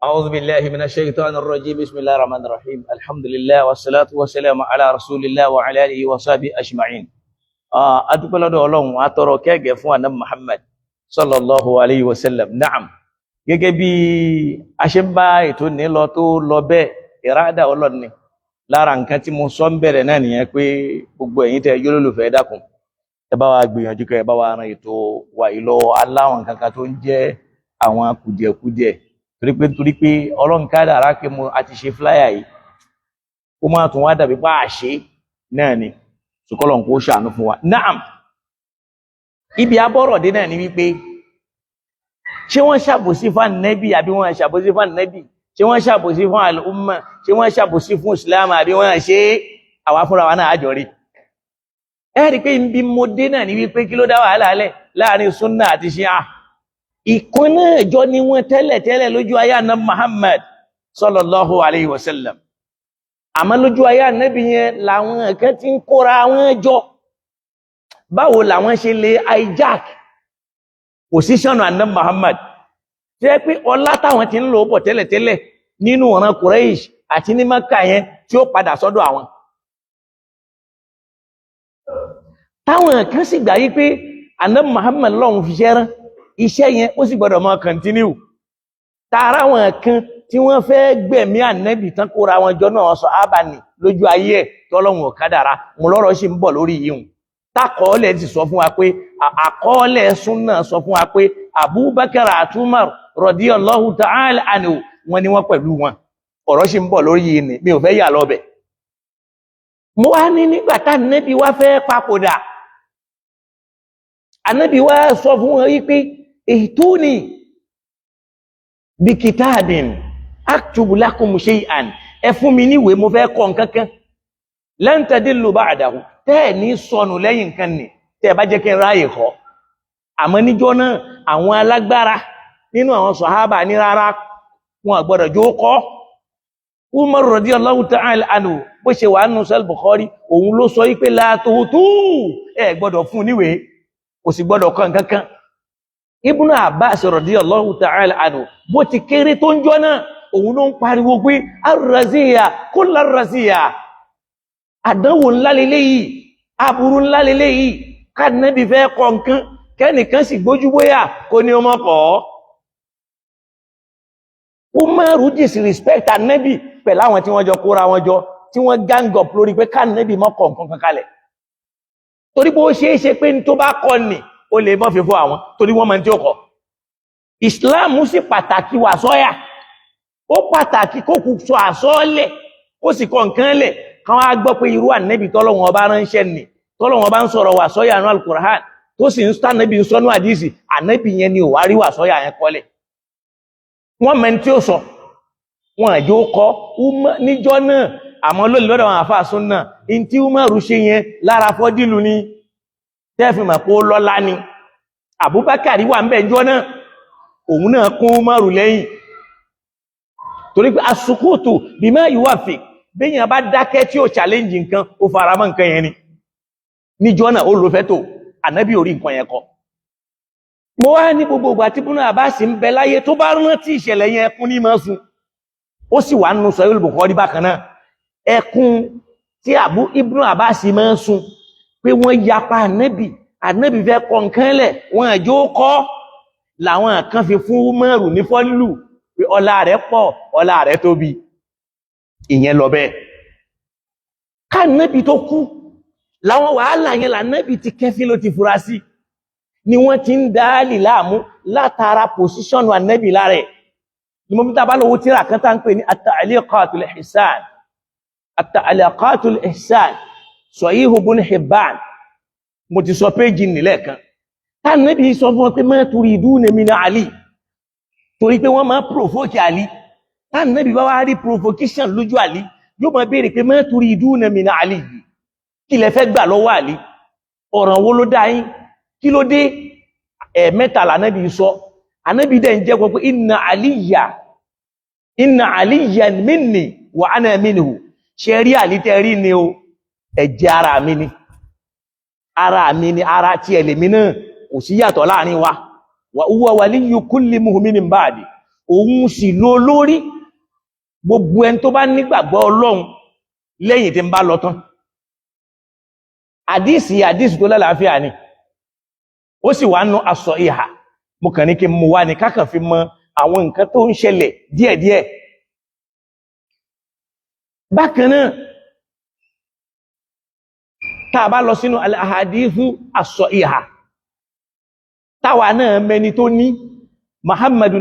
أعوذ بالله من الشيطان الرجيم بسم الله الرحمن الرحيم الحمد لله والصلاة والسلام على رسول الله وعلى آله وصحبه أجمعين adúpẹ́ lọ́dọ̀ Ọlọ́run atọrọ kẹ́gẹ́ fún Ànábì Muhammad sallallahu alayhi wa sallam. Naam, gẹ́gẹ́ bí a ṣe ń bá ètò ní lọ tó lọ bẹ́ẹ̀ ìrádà Ọlọ́run ni lára nǹkan tí mo sọ ń bẹ̀rẹ̀ náà nìyẹn pé gbogbo ẹ̀yin tẹ́ yólólùfẹ́ dákun ẹ bá wa gbìyànjú kẹ́ ẹ bá wa ran ètò wa ìlọ aláwọn nǹkan kan tó ń jẹ́ àwọn kùdìẹ̀kùdìẹ̀ torí pé Ọlọ́run kádàrá pé mo àti ṣe flyer yìí ó máa tún wá dàbí pa àṣẹ náà ni ṣùkọ́lọ̀n kó ṣàánú fún wa. Naam, ibi abọ́rọ̀ dé náà ni wípé ṣé wọ́n ṣàbòsí fún Ànábì àbí wọ́n ṣàbòsí fún Ànábì, ṣé wọ́n ṣàbòsí fún al-umma, ṣé wọ́n ṣàbòsí fún Islam àbí wọ́n ṣe àwa fúnra wa náà àjọ rí. Ẹ rí pé ibi mo dé náà ni wípé kí ló dá wàhálà alẹ́ láàrin Sunna àti Shia. Ìkan náà jọ ni wọ́n tẹ́lẹ̀ lójú ayé Ànábì Muhammad sallallahu alayhi wa sallam. Àmọ́ lójú ayé Ànábì yẹn làwọn kan tí ń kóra wọn jọ. Báwo làwọn ṣe lè hijack position Ànábì Muhammad tí ẹ pé ọlá táwọn ti ń lò bọ̀ tẹ́lẹ̀tẹ́lẹ̀ nínú ọ̀ràn Quraysh àti ní Mẹ́kà yẹn tí ó padà sọ́dọ̀ àwọn. Táwọn kan sì gbà yí pé Ànábì Muhammad lọ́hun fi ṣẹ́ rán iṣẹ́ yẹn ó sì gbọ́dọ̀ máa continue. Tààrà wọn kan tí wọ́n fẹ́ gbẹ̀mí Ànábì tán kóra wọn jọ náà sọ ábàní lójú ayé ẹ̀ tọ́lọ́hun ò kádàrá mo lọ́rọ̀ sì ń bọ̀ lórí yìí. Tákọọ́lẹ̀ ti sọ fún wa pé àkọọ́lẹ̀ Sunna sọ fún wa pé Abubakar àti Umar radiyallahu ta'ala anhu wọn ni wọ́n pẹ̀lú wọn. Ọ̀rọ̀ sì ń bọ̀ lórí yìí ni mi ò fẹ́ yà lọ́bẹ̀. Mo wá ní nígbà tá Ànábì wá fẹ́ papòdà, Ànábì wá sọ fún wọn wípé ihtuni bi kitabin aktubu lakum shay'an, ẹ fún mi níwèé mo fẹ́ kọ nǹkan kan lan tadillu ba'dahu tẹ́ ní sọnù lẹ́yìn nǹkan ni tẹ́ bá jẹ́ kí n ráyè kọ́. Àmọ́ níjọ́ náà àwọn alágbára nínú àwọn sàhábà ní rárá wọn gbọ́dọ̀ jó kọ́. Umar radiyallahu ta'ala anhu bó ṣe wà nínú Sahih Bukhari òun ló sọ wípé la tutu ẹ gbọ́dọ̀ fún níwèé kò sì gbọ́dọ̀ kọ nǹkan kan. Ibn Abbas radiyallahu ta'ala anhu bó ti kéré tó ń jọ náà òun ló ń pariwo pé ar-raziya kull ar-raziya, àdánwò ńlá leléyìí, aburú ńlá leléyìí ká Nábì fẹ́ kọ nǹkan kẹ́nìkan sì gbójú bóyá kò ní ọmọ kọ́. Umaru disrespect Nábì pẹ̀lú àwọn tí wọ́n jọ kóra wọn jọ tí wọ́n gang up lórí pé ká Nábì mọ́ kọ nǹkan kalẹ̀ torí bó ṣe é ṣe pé ní tó bá kọ ní ó lè mọ́ fi fún àwọn torí wọ́n mọ̀ tí ó kọ. Islam sì pàtàkì wà sọ́yà, ó pàtàkì kó kù sọ àsọ́ọ́lẹ̀ ó sì kọ nǹkan lẹ̀ kan wá gbọ́ pé irú Ànábì tọ́lọ́run ọba ránṣẹ́ ni tọ́lọ́run ọba ń sọ̀rọ̀ wà sọ́yà nínú Al-Qur'an tó sì ń Ànábì ń sọ́nú àdísì, Ànábì yẹn ni ò wá rí wà sọ́yà yẹn kọ́lẹ̀. Wọ́n mẹ́ni tí ó sọ wọn àjò kọ́ níjọ́ náà, àmọ́ lónìí lọ́dọ̀ àwọn àfáà Sunna in tí Umaru ṣe yẹn lára fọ́dílù ni tẹ́fì mọ̀ pé ó lọ́lá ni. Abubakar wà ń bẹ̀ jọ náà òun náà kún Umaru lẹ́yìn torí pé asukutu bima yuwafiq bẹ́yìn bá dákẹ́ tí ó challenge nǹkan ó faramọ́ nǹkan yẹn ni. Níjọ́ náà ó lò fẹ́ tó Ànábì orí nǹkan yẹn kọ́. Mo wá ní gbogbo ìgbà tí Ibn Abbas ń bẹ láyé tó bá rántí ìṣẹ̀lẹ̀ yẹn ẹkún ní máa sun, ó sì wà nínú Sahih Bukhari bákan náà ẹkún tí Ibn Abbas máa sun pé wọ́n yapa Ànábì fẹ́ kọ nǹkan lẹ̀ wọ́n àjò kọ́ làwọn kan fi fún Umaru ní fọ́lù pé ọlá rẹ̀ pọ̀ ọlá rẹ̀ tóbi. Ìyẹn lọ bẹ́ẹ̀ ká Ànábì tó kú láwọn wàhálà yẹn l'Ànábì ti kẹfí ló ti fura sí ni wọ́n ti ń dáálì láàmú látara pòsíṣọ́nù Ànábì lára ẹ̀. Ni mo bí tá bá lọ́wọ́ tíra kan tá ń pè ní at-ta'liqatul ihsan, at-ta'liqatul ihsan Sahih Ibn Hibban, mo ti sọ péjì nílẹ̀ kan tá Ànábì sọ fún wọn pé ma turiduna min Ali torí pé wọ́n máa provoke Ali. Tá Ànábì bá wá rí provocation lójú Ali yóò máa béèrè pé ma turiduna min Ali yìí kí lẹ fẹ́ gbà lọ́wọ́ Ali, ọ̀ràn wo ló dá yín, kí ló dé. Ẹ̀mẹ́ta l'Ànábì sọ, Ànábì dẹ̀ ń jẹ́ pé inna Aliyyan minni wa ana minhu, ṣe rí Ali tẹ́ rí ni o ẹ̀jẹ̀ ara mi ni ara tí ẹlẹ́mí náà kò sí yàtọ̀ láàrin wa wa huwa waliyyu kulli mu'minin ba'di òun sì ló lórí gbogbo ẹni tó bá nígbàgbọ́ Ọlọ́run lẹ́yìn tí ń bá lọ tán àdísì tó lálàáfíà ni ó sì wá nú aṣọ ìhà mo kàn ní kí n mú wá ní kákàn fi mọ àwọn nǹkan tó ń ṣẹlẹ̀ díẹ̀díẹ̀ bákan náà tá a bá lọ sínú al-ahadithu aṣọ ìhà táwa náà mẹni tó ní Muhammadu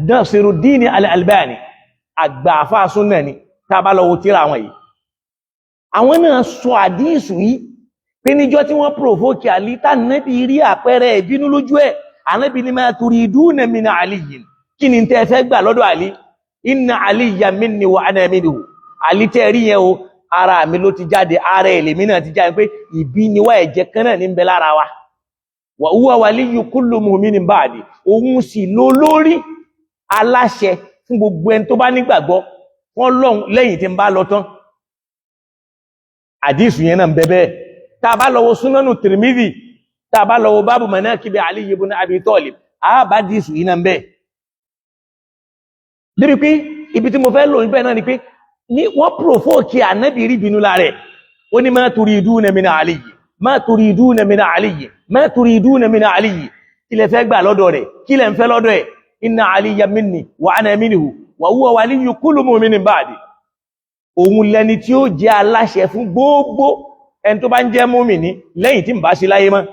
Nasiruddin al-Albani àgbà àfáà Sunna ni tá a bá lọ wo tírà àwọn yìí àwọn náà sọ àdísù yìí pé níjọ́ tí wọ́n provoke àlí tánàbí rí àpẹẹrẹ ìbínú lójú ẹ̀ ànábì ní ma turiduna min aliyin kí ni tẹ́ fẹ́ gbà lọ́dọ̀ àlí inna aliyyan minni wa ana minhu àlí tẹ́ rí yẹn o ara mi ló ti jáde ara ẹ̀lẹ́mí náà ti jáde pé ìbí ni wá ẹ̀jẹ̀ kan náà ní ń bẹ lára wa wa huwa waliyyu kullu mu'minin ba'di òun sì ló lórí aláṣẹ fún gbogbo ẹni tó bá nígbàgbọ́ wọ́n lọ́hùn lẹ́yìn tí ń bá lọ tán àdísù yẹn náà ń bẹ bẹ́ẹ̀ tá a bá lọ wo súnánù Tirmidhi tá a bá lọ wo bábù manaqibi Ali ibn Abi Talib àbá dísù yìí náà ń bẹ débi pé ibi tí mo fẹ́ lò níbẹ̀ náà ni pé ní wọ́n provoke ànábì rí bínú lára ẹ̀ ó ní ma turiduna min Ali ma turiduna min Ali ma turiduna min Ali kí lẹ fẹ́ gbà lọ́dọ̀ rẹ̀ kí lẹ ń fẹ́ lọ́dọ̀ ẹ̀ inna aliyyan minni wa ana minhu wa huwa waliyyu kulli mu'minin ba'di òun lẹni tí ó jẹ́ aláṣẹ fún gbogbo ẹni tó bá ń jẹ́ mùmínì lẹ́yìn tí ń bá sí láyé mọ́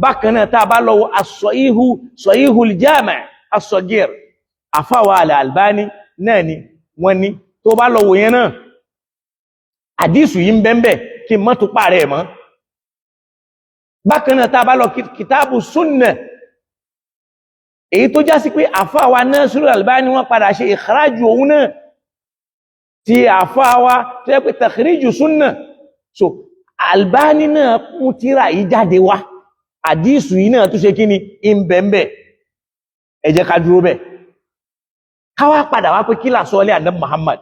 bákan náà tá a bá lọ wo as-Sahihul Jami' as-Saghir àfáwà al-Albani náà ni wọ́n ní tó bá lọ wò yẹn náà àdísù yìí ń bẹ́ẹ̀ kí n mọ́tò pààrẹ̀ mọ́ bákan náà tá a bá lọ kìtàbù Sunna èyí tó já sí pé àfáwà Nasirul Albani wọ́n padà ṣe ìkhárájù òun náà tí àfáwà tó yẹ pé takhriju Sunna so Albani náà kún tírà yìí jáde wá àdísù yìí náà tó ṣe kí ni ìbẹ̀m̀bẹ̀ ẹ jẹ́ ká dúró bẹ̀ káwá padà wá pé kí làsọ́ọ́lẹ̀ ànábì Muhammad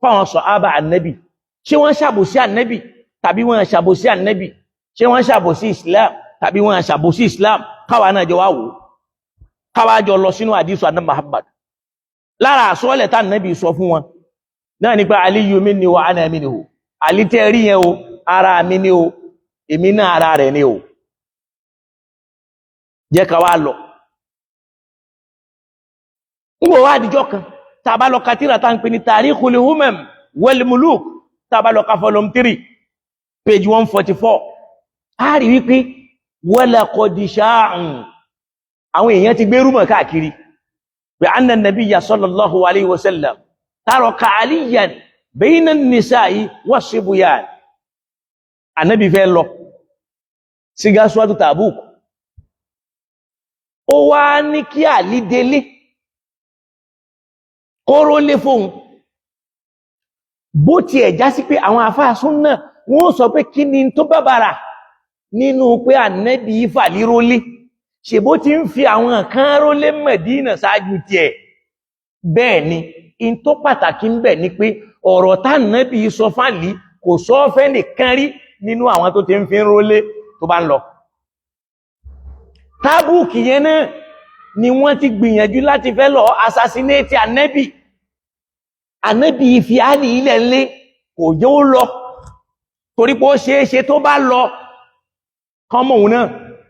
fáwọn sàhábà ànábì ṣé wọ́n ṣàbòsí ànábì tàbí wọ́n ṣàbòsí ànábì ṣé wọ́n ṣàbòsí Islam tàbí wọ́n ṣàbòsí Islam káwá náà jọ wá wò káwá jọ lọ sínú àdísù ànábì Muhammad lára àsọ́ọ́lẹ̀ tá ànábì sọ fún wọn náà nípa Aliyyu minni wa ana minhu àlí tẹ́ rí yẹn o ara mi ni o èmi náà ara rẹ̀ ni o jẹ́ ká wá lọ ngbò wá àdíjọ́ kan tá bá lọ ka tírà tá ń pè ní Tarikhul Umam wal Muluk tá bá lọ ka volume 3 page 144 a rí wípé walaqad sha'un àwọn èèyàn ti gbé rúmọ̀ káàkiri bí anna nabiyya sallallahu alayhi wa sallam taraka aliyan bayna an-nisa'i was-sibyan ànábì fẹ́ lọ sí gásúwátù Tabuk ó wá ní kí Àlí délé kóró lé fóun bó ti ẹ̀já sí pé àwọn àfáà Sunna wọ́n sọ pé kí ni tó bàbàrà nínú pé ànábì fàlírólé ṣe bó ti ń fi àwọn kan rólé Mẹ̀dínà ṣáájú tiẹ̀ bẹ́ẹ̀ ni in tó pàtàkì ń bẹ ni pé ọ̀rọ̀ tánàbì sọ fáàlì kò sọ fẹ́ nìkan rí nínú àwọn tó ti ń fi rólé tó bá ń lọ Tábùkì yẹn náà ni wọ́n ti gbìyànjú láti fẹ́ lọ assassinate ànábì fi Àlí ilẹ̀ ńlé kò jẹ́ ó lọ torí pé ó ṣeéṣe tó bá lọ kọmọ òun náà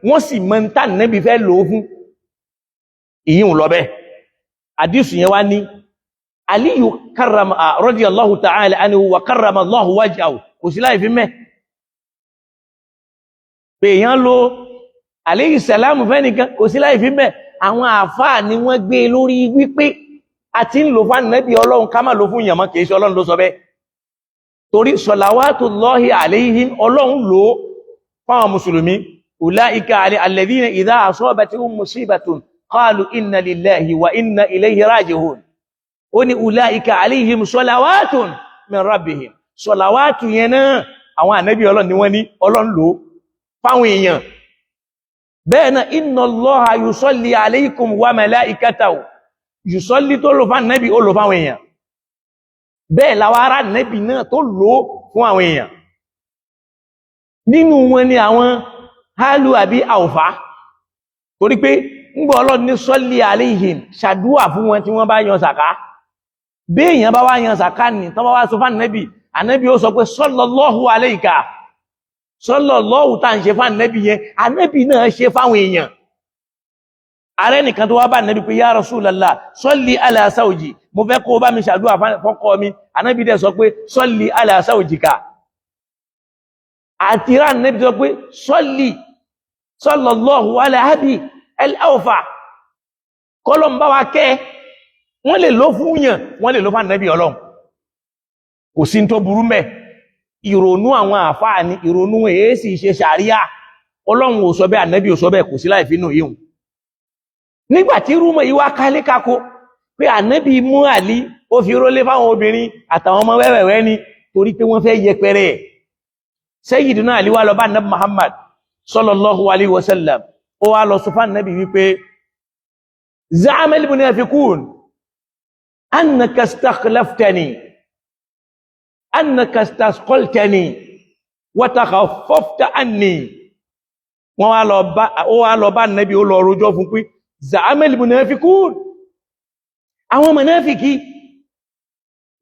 wọ́n sì mọ̀ ní tánàbì fẹ́ lò ó fún ìyíhùn lọ bẹ́ẹ̀ àdísù yẹn wá ní Aliyu karrama radiyallahu ta'ala anhu wa karrama Allahu wajhahu kò sí láì fi mẹ́ pé èèyàn lo alayhi salamu fẹ́nìkan kò sí láì fi mẹ́ àwọn àfáà ni wọ́n gbé lórí wípé a ti ń lò fún ànábì Ọlọ́run ká má lò fún ìyàmọ́ kìí ṣe Ọlọ́run ló sọ bẹ́ẹ̀ torí salawatullahi alayhim Ọlọ́run lò fáwọn mùsùlùmí ulaika alladhina idha asabatihum musibatun qalu inna lillahi wa inna ilayhi raji'un ó ní ulaika alayhim salawatun min rabbihim salawatu yẹn náà àwọn ànábì Ọlọ́run ni wọ́n ní Ọlọ́run lò fáwọn èèyàn bẹ́ẹ̀ náà inna Allaha yusalli alaykum wa malaikatahu yusalli tó lò fáwọn ànábì ó lò fáwọn èèyàn bẹ́ẹ̀ láwọn ará ànábì náà tó lò fún àwọn èèyàn nínú wọn ni àwọn hálù àbí àwòfá torí pé ńgbọ́ Ọlọ́run ní sọ́lì aléhìm ṣàdúwà fún wọn tí wọ́n bá yan sàká bí èèyàn bá wá yan sàká ní tán bá wá sọ fún ànábì ó sọ pé sallallahu alayka sallallahu tá ń ṣe fún ànábì yẹn ànábì náà ṣe fáwọn èèyàn ààrẹ nìkan tó wá bá ànábì pé ya Rasulallah sọ́lì ala zawji mo fẹ́ kó bá mi ṣàdúwà fọ́kọ mi ànábì dẹ̀ sọ pé sọ́lì ala zawjika àti rán ànábì sọ pé sọ́lì sallallahu alayhi al-awfa kọlọm bá wa kẹ́ wọ́n lè lò fún yàn wọ́n lè lò fún ànábì Ọlọ́run kò sí tó burú mẹ́ ìrònú àwọn àfáà ní ìrònú èésì ṣe ṣàríà Ọlọ́run ò sọ bẹ́ẹ̀ ànábì ò sọ bẹ́ẹ̀ kò sí láì fínú yíhun nígbàtí rúmọ̀ yíwá kálékákó pé ànábì mú Àlí ó fi rólé fáwọn obìnrin àtàwọn ọmọ wẹ́wẹ̀wẹ́ ni torí pé wọ́n fẹ́ yẹpẹrẹ Sayyidina Àlí wá lọ bá ànábì Muhammad sallallahu alaihi wasallam ó wá lọ sọ fún ànábì wípé za'ama al-munafiqun annaka istakhlaftani annaka istasqaltani wa takhaffafta anni ó wá lọ bá ànábì ó lọ rojọ́ fún pé za'ama al-munafiqun àwọn munafiki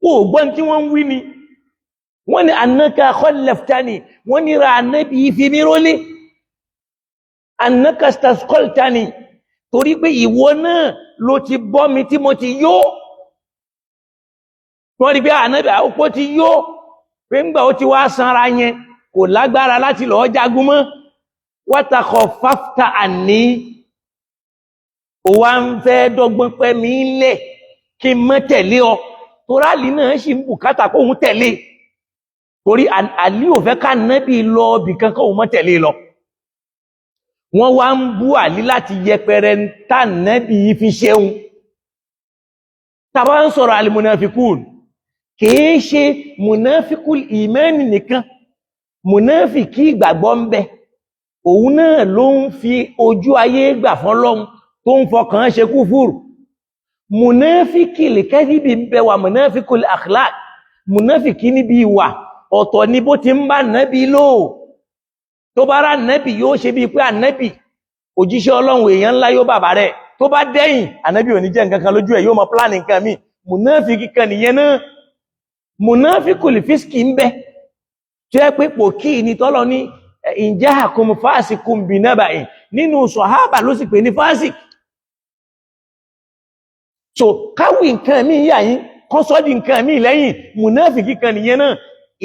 ó gbọ́n tí wọ́n wí ni wọ́n ní annaka khallaftani wọ́n ní ra ànábì fi mí rólé annaka istasqaltani torí pé ìwọ náà ló ti bọ́ mi tí mo ti yó wọ́n rí pé ànábì àwòpó ti yó pé ńgbà ó ti wá sanra yẹn kò lágbára láti lọ jagun mọ́ wa takhaffafta anni ó wá ń fẹ́ dọ́gbọ́n pẹ́ mi lẹ̀ kí n má tẹ̀lé ọ torí Àlí náà sì ń bùkátà kóhun tẹ̀lé torí Àlí ò fẹ́ ká nábì lọ bìkan kóhun má tẹ̀lé lọ wọ́n wá ń bú Àlí láti yẹpẹrẹ tánàbí fi ṣeun tàbá ń sọ̀rọ̀ al-munafikun kìí ṣe munafikul ìmánì nìkan munafiki ìgbàgbọ́ ń bẹ òun náà ló ń fi ojú ayé gbà fọ́lọ́hun tó ń fọkàn ṣe kúfùrù munafiki lìkẹ́dìbì ń bẹ wà munafikul akhlaq munafiki níbi ìwà ọ̀tọ̀ ní bó ti ń bá nábì lò tó bá rá ànábì yóò ṣe bí pé ànábì òjíṣẹ́ Ọlọ́run èèyàn ńlá yóò bàbá rẹ̀ tó bá dẹ́yìn ànábì ò ní jẹ́ nǹkan kan lójú ẹ̀ yóò mọ pláàni nǹkan mi mùnáfíkì kan nìyẹn náà mùnáfíkul fíṣkì ń bẹ tó yẹ pé pò kí ni tọ́lọ ní in ja'akum fasiqun binaba'in nínú sọ̀hábà ló sì pè ní fásik so káwì nǹkan mi yà yín kọ́sọ́dì nǹkan mi lẹ́yìn mùnáfíkì kan nìyẹn náà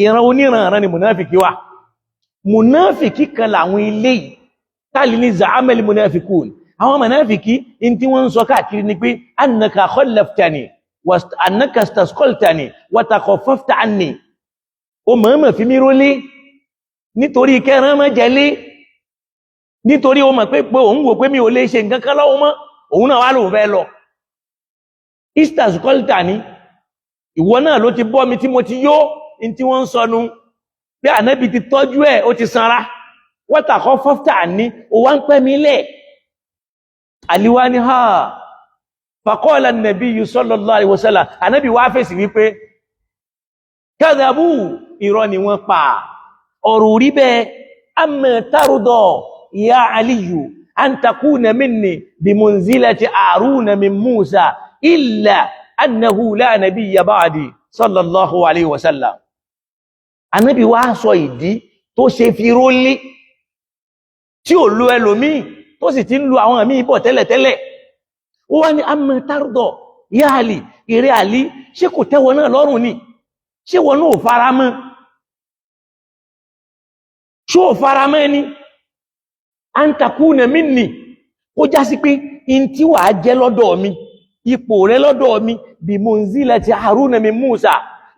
ìran oníranran ni mùnáfíkì wà munafiki kan làwọn ilé yìí tàbí ní za'amali munafikun àwọn munafiki in tí wọ́n ń sọ káàkiri ni pé annaka khallaftani wa annaka istasqaltani wa takhaffafta anni o mọ̀ọ́mọ̀ fi mí rólé nítorí kẹran mọ́ jẹlé nítorí o mọ̀ pé òun wò pé mi ò lè ṣe nǹkan kan lọ́wọ́ mọ́ òun náà wá lóun fẹ́ lọ istasqaltani ìwọ náà ló ti bọ́ mi tí mo ti yó in tí wọ́n ń sọnu bí ànábì ti tọ́jú ẹ̀ ó ti sanra wa takhaffafta anni ó wá ń pẹ́ mi lẹ̀ àlíwá ní ha faqala an-nabiyyu sallallahu alaihi wasallam ànábì wá fèsì wípé kadhabu irọ́ ni wọ́n pa ọ̀rọ̀ rí bẹ́ẹ̀ amma tarda ya aliyu an takuna minni bimunzilati Haruna min Musa illa annahu la nabiyya ba'di sallallahu alaihi wasallam ànábì wá sọ ìdí tó ṣe fi rólé tí ò lo ẹlòmíì tó sì ti ń lo àwọn àmì ìbọ̀ tẹ́lẹ̀tẹ́lẹ̀ ó wá ní amma tarda ya Ali ìrẹ́ Àlí ṣé kò tẹ́wọ náà lọ́rùn ni ṣé wọn náà faramọ́ ṣó faramọ́ ẹni an takuna minni kó já sí pé in tí wà á jẹ́ lọ́dọ̀ mi ipò rẹ lọ́dọ̀ mi bí munzilati Haruna min Musa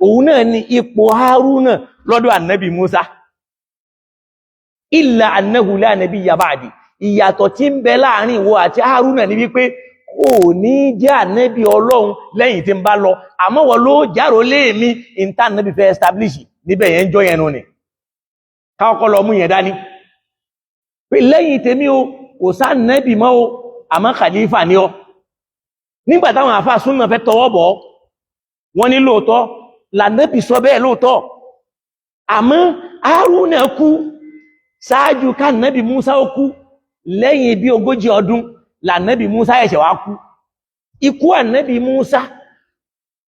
òun náà ni ipò Haruna lọ́dọ̀ annabi Musa illa annahu la nabiyya ba'di ìyàtọ̀ tí ń bẹ láàrin ìwọ àti Haruna ni wípé kò ní jẹ́ ànábì Ọlọ́run lẹ́yìn tí ń bá lọ àmọ́ wọ́n ló járó lé mi ìntà ànábì fẹ́ establish níbẹ̀ yẹn jọ yẹn nù ni káwọ́kọ́ lọ mú yẹn dání pé lẹ́yìn tèmi o kò sá ànábì mọ́ o àmọ́ khalifa ni ọ nígbà táwọn àfáà súnnà fẹ́ tọwọ́ bọ̀ wọ́n ní lóòótọ́ lànábì sọ bẹ́ẹ̀ lóòótọ́ àmọ́ Haruna kú ṣáájú ká nábì Musa ó kú lẹ́yìn bí 40 ọdún là nábì Musa ẹ̀ṣẹ̀ wá kú. Ikú ànábì Musa,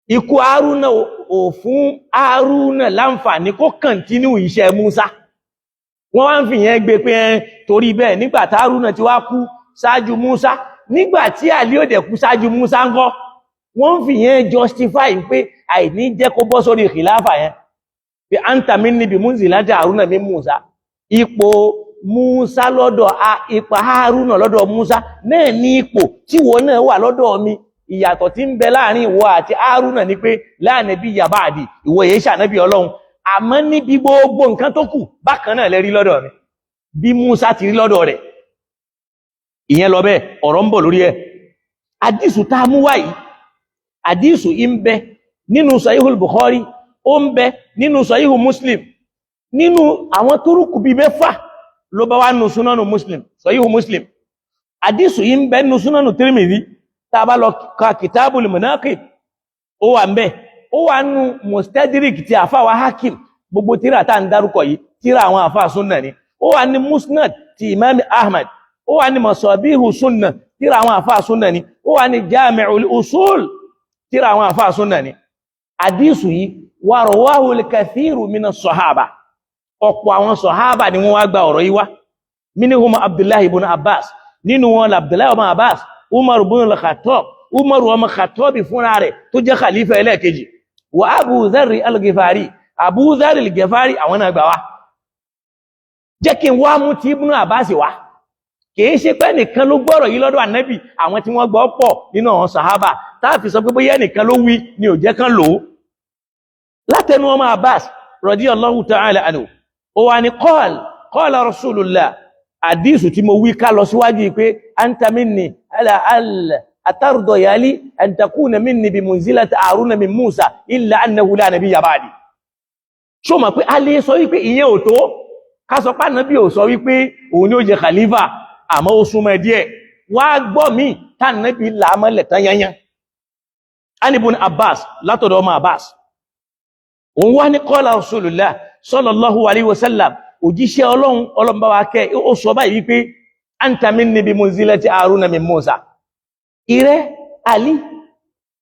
ikú Haruna ò fún Haruna láǹfààní kó kọ̀ntínú iṣẹ́ Musa. Wọ́n wá ń fi yẹn gbé pé torí bẹ́ẹ̀ nígbàtí Haruna ti wá kú ṣáájú Musa, nígbàtí Àlí ò dẹ̀ kú ṣáájú Musa ńkọ́, wọ́n fi yẹn justify pé àìní jẹ́ kó bọ́ sórí khilafa yẹn. Bí anta minni bi munzilati Haruna min Musa. Ipò Musa lọ́dọ̀ ipò Haruna lọ́dọ̀ Musa náà ní ipò tí wọ́n náà wà lọ́dọ̀ mi. Ìyàtọ̀ tí ń bẹ láàrin ìwọ àti Haruna ni pé la nabiyya ba'di, ìwọ yìí ṣànábì Ọlọ́run. Àmọ́ níbi gbogbo nǹkan tó kù bákan náà lẹ rí lọ́dọ̀ mi. Bí Musa ti rí lọ́dọ̀ rẹ̀. Ìyẹn lọ bẹ́ẹ̀, ọ̀rọ̀ ń bọ̀ lórí ẹ̀. Àdísù tá mú wá yìí, àdísù ń bẹ nínú Sahihul Bukhari, ó ń bẹ nínú Sahihu Muslim, nínú àwọn turuku bí mẹ́fà ló bá wá nínú Sunanu Muslim, Sahihu Muslim. Àdísù ń bẹ nínú Sunanu Tirmidhi, tá bá lọ ka Kitabul Manaqib, ó wà ń bẹ. Ó wà nínú Mustadrik ti àfáwà Hakim, gbogbo tírà tá ń dárúkọ yìí, tírà àwọn àfáà Sunna ni. Ó wà ní Musnad ti Imam Ahmad, ó wà ní Masabihu Sunna, tírà àwọn àfáà Sunna ni. Ó wà ní Jami'ul Usul, tírà àwọn àfáà Sunna ni. Àdísù yìí wa rawahu al-kathiru mina sahaba, ọ̀pọ̀ àwọn sahaba ni wọ́n wá gba ọ̀rọ̀ yìí wá. Minhum Abdullah ibn Abbas, nínú wọn Abdullah ibn Abbas, Umar ibn al-Khattab, Umar ọmọ Khattab fúnra rẹ̀ tó jẹ́ khalifa ẹlẹ́ẹ̀kejì, wa Abu Dharr al-Ghifari, Abu Dharr al-Ghifari àwọn náà gbà wá. Jẹ́ kí n wá mú ti Ibn Abbas wá. Kìí ṣe pé nìkan ló gbọ́rọ̀ yìí lọ́dọ̀ Ànábì, àwọn tí wọ́n gbọ́ pọ̀ nínú àwọn sahaba, tá fi sọ pé bóyá nìkan ló wí ni ò jẹ́ kan lò ó. Látẹnu ọmọ Abbas radiyallahu ta'ala anhu, ó wá ní qala Rasulullah, àdísù tí mo wí ká lọ síwájú pé anta minni atardo yali an takuna minni bi munzilati Haruna min Musa illa annahu la nabiyya ba'di. Ṣó mọ̀ pé a lè sọ wípé ìyẹn ò tó, ká sọ pé Ànábì ò sọ wípé òun ni ó jẹ khalifa, àmọ́ ó súnmọ́ díẹ̀. Wá gbọ́ mi tá Ànábì làmọ́lẹ̀ tán yanyan. An ibn Abbas, látọ̀dọ̀ ọmọ Abbas, òun wá ní qala Rasulullah sallallahu alaihi wasallam, òjíṣẹ́ Ọlọ́run bá wa kẹ́, ó sọ báyìí wípé anta minni bi munzilati Haruna min Musa. Ìrẹ́ Ali,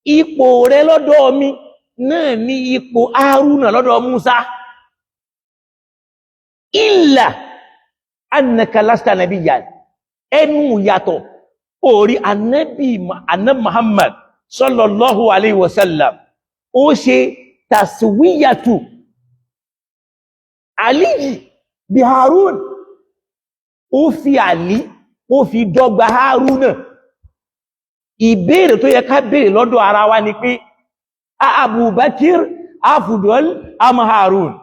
ipò rẹ lọ́dọ̀ mi náà ní ipò Haruna lọ́dọ̀ Musa. Illa annaka lasta nabiyyan, ẹnu yàtọ̀ orí Ànábì Muhammad sallallahu alaihi wasallam, ó ṣe taswiyatu Ali bí Harun, ó fi Ali, ó fi dọ́gba Haruna. Ìbéèrè tó yẹ ká béèrè lọ́dọ̀ ara wa ni pé Abubakar afudol am Harun,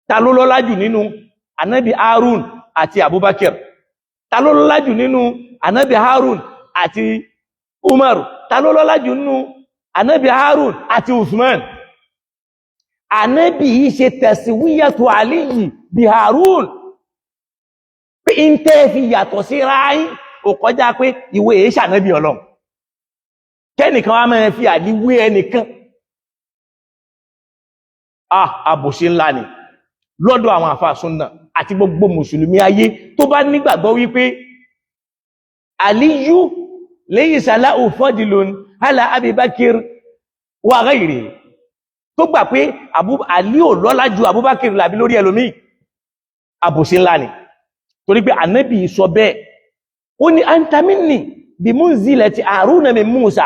ta ló lọ́lá jù nínú Ànábì Harun àti Abubakar? Ta ló lọ́lá jù nínú Ànábì Harun àti Umar? Ta ló lọ́lá jù nínú Ànábì Harun àti Usman? Ànábì yìí ṣe taswiyatu Ali bí Harun, pé in tẹ́ fi yàtọ̀ sí ráyí ò kọjá pé ìwé èé ṣànábì Ọlọ́run. Kẹ́nìkan wá máa fi àlí wé ẹnìkan, àbòsí ńlá ni lọ́dọ̀ àwọn àfáà Sunna àti gbogbo mùsùlùmí ayé tó bá nígbàgbọ́ wípé Aliyu laysa lahu fadlun ala Abi Bakr wa ghayrihi, tó gbà pé Ali ò lọ́lá ju Abubakar làbí lórí ẹlòmí, àbòsí ńlá ni. Torí pé Ànábì sọ bẹ́ẹ̀, ó ní anta minni bi munzilati Haruna min Musa,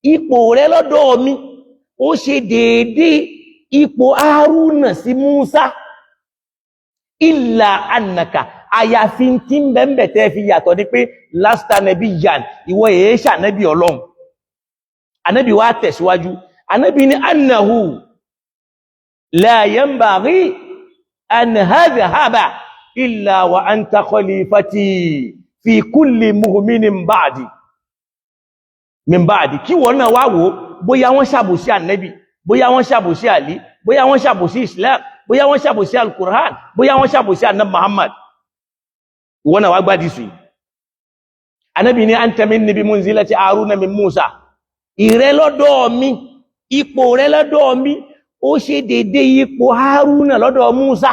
ipò rẹ lọ́dọ̀ mi ó ṣe déédé ipò Haruna sí Musa. Illa annaka, àyàfi tí ń bẹ̀m̀bẹ̀ tẹ́ fi yàtọ̀ ní pé lasta nabiyyan, ìwọ èé ṣànábì Ọlọ́run. Ànábì wá tẹ̀síwájú, Ànábì ní annahu la yanbaghi an hadhhaba illa wa anta khalifati fi kulli mu'minin ba'di min ba'di. Kí wọ́n náà wá wò bóyá wọ́n ṣàbòsí Ànábì, bóyá wọ́n ṣàbòsí Àlí, bóyá wọ́n ṣàbòsí Islam, bóyá wọ́n ṣàbòsí al-Qur'an, bóyá wọ́n ṣàbòsí Ànábì Muhammad. Wọ́n náà wá gbádìí sí. Ànábì ní anta minni bi munzilati Haruna min Musa, ìrẹ lọ́dọ̀ mi, ipò rẹ lọ́dọ̀ mi ó ṣe dédé ipò Haruna lọ́dọ̀ Musa.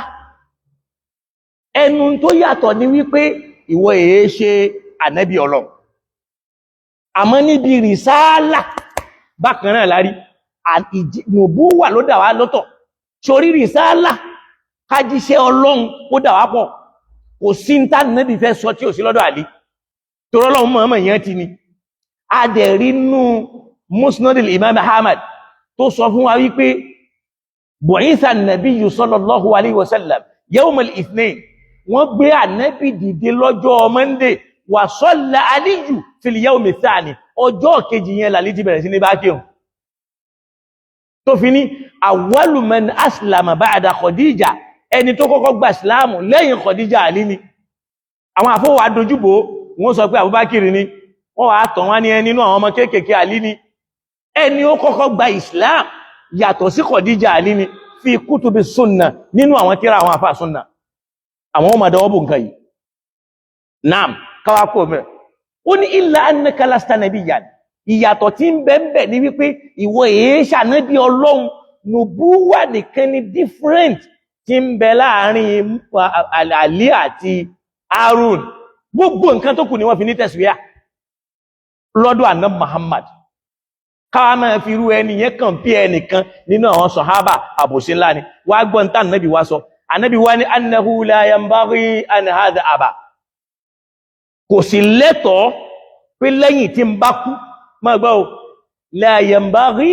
Ẹnu tó yàtọ̀ ni wípé ìwọ èé ṣe ànábì Ọlọ́run. Àmọ́ níbi rìsáálà bákan náà lárí, nùbúwà ló dà wá lọ́tọ̀. Sórí rìsáálà kájíṣẹ́ Ọlọ́run ó dà wá pọ̀. Kò sí ń tá ànábì fẹ́ sọ tí ò sí lọ́dọ̀ Àlí. Torí Ọlọ́run mọ̀ọ́mọ̀ yẹn ti ni. A dẹ̀ rí nú Musnadil Imam Ahmad tó sọ fún wa wípé bu'itha an-nabiyyu sallallahu alayhi wa sallam yawm al-ithnain. Wọ́n gbé ànábì dìde lọ́jọ́ Monday wa salla Aliyu fil yawm ath-thani. Ọjọ́ kejì yẹn làlí ti bẹ̀rẹ̀ sí ní bá kírun. Tó fi ní awwalu man aslama ba'da Khadija, ẹni tó kọ́kọ́ gba ìsìláàmù lẹ́yìn Khadija Àlí ni. Àwọn àfọwà dojúbò wọ́n sọ pé Abubakar ni, wọ́n wá tàn wá ní ẹni nínú àwọn ọmọ kéékèèké Àlí ni. Ẹni ó kọ́kọ́ gba Islam yàtọ̀ sí Khadija Àlí ni fi kutubi Sunna, nínú àwọn tírà àwọn àfà Sunna. Àwọn ọmọ àdọwọ́bù nǹkan yìí. Naam, káwá kó mẹ́. Ó ní illa annaka lasta nabiyyan. Ìyàtọ̀ tí ń bẹ ní wípé ìwọ èé ṣànábì Ọlọ́run, nùbúwà nìkan ni different tí ń bẹ láàrin Àlí àti Harun. Gbogbo nǹkan tó kù ni wọ́n fi ní tẹ̀síwíyà lọ́dọ̀ àná Muhammad. Káwá máa fi irú ẹni yẹn kàn pí ẹnìkan nínú àwọn sàhábà àbòsí ńlá ni. Wá gbọ́n tá ànábì wá sọ. Ànábì wá ní annahu la yanbaghi an hadha aba. Kò sí lẹ́tọ̀ọ́ pé lẹ́yìn tí ń bá kú, máa gbọ́ o, la yanbaghi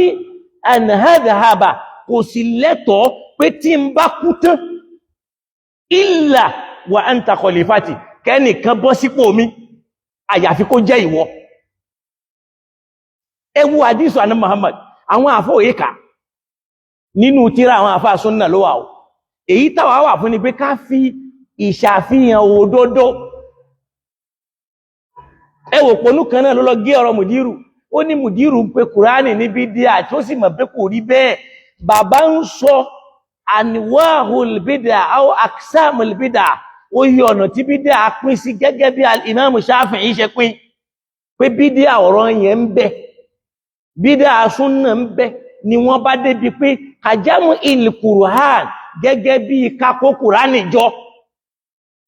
an hadha aba. Kò sí lẹ́tọ̀ọ́ pé tí ń bá kú tán, illa wa anta khalifati, kẹ́nìkan bọ́ sípò mi, àyàfi kó jẹ́ ìwọ. Ẹ wo àdísù àná Muhammad, àwọn àfọ́ òyíká nínú tírà àwọn àfà Sunna ló wà o. Èyí táwà wà fún ni pé ká fi ìṣàfihàn òdodo. Ẹ wò pọ̀nú kan náà ló lọ gé ọ̀rọ̀ Mudeerul. Ó ní Mudeerul ń pe Qurani ní bídíà tí ó sì mọ̀ pé kò rí bẹ́ẹ̀. Bàbá ń sọ anwahul bid'a aw aqsamul bid'a. Ó yí ọ̀nà tí bídíà pín sí gẹ́gẹ́ bí Imam Shafi'i ṣe pín. Pé bídíà ọ̀rọ̀ yẹn ń bẹ, bídíà Sunna ń bẹ, ni wọ́n bá débi pé kajamu il Qur'an gẹ́gẹ́ bí kakó Qur'ani jọ.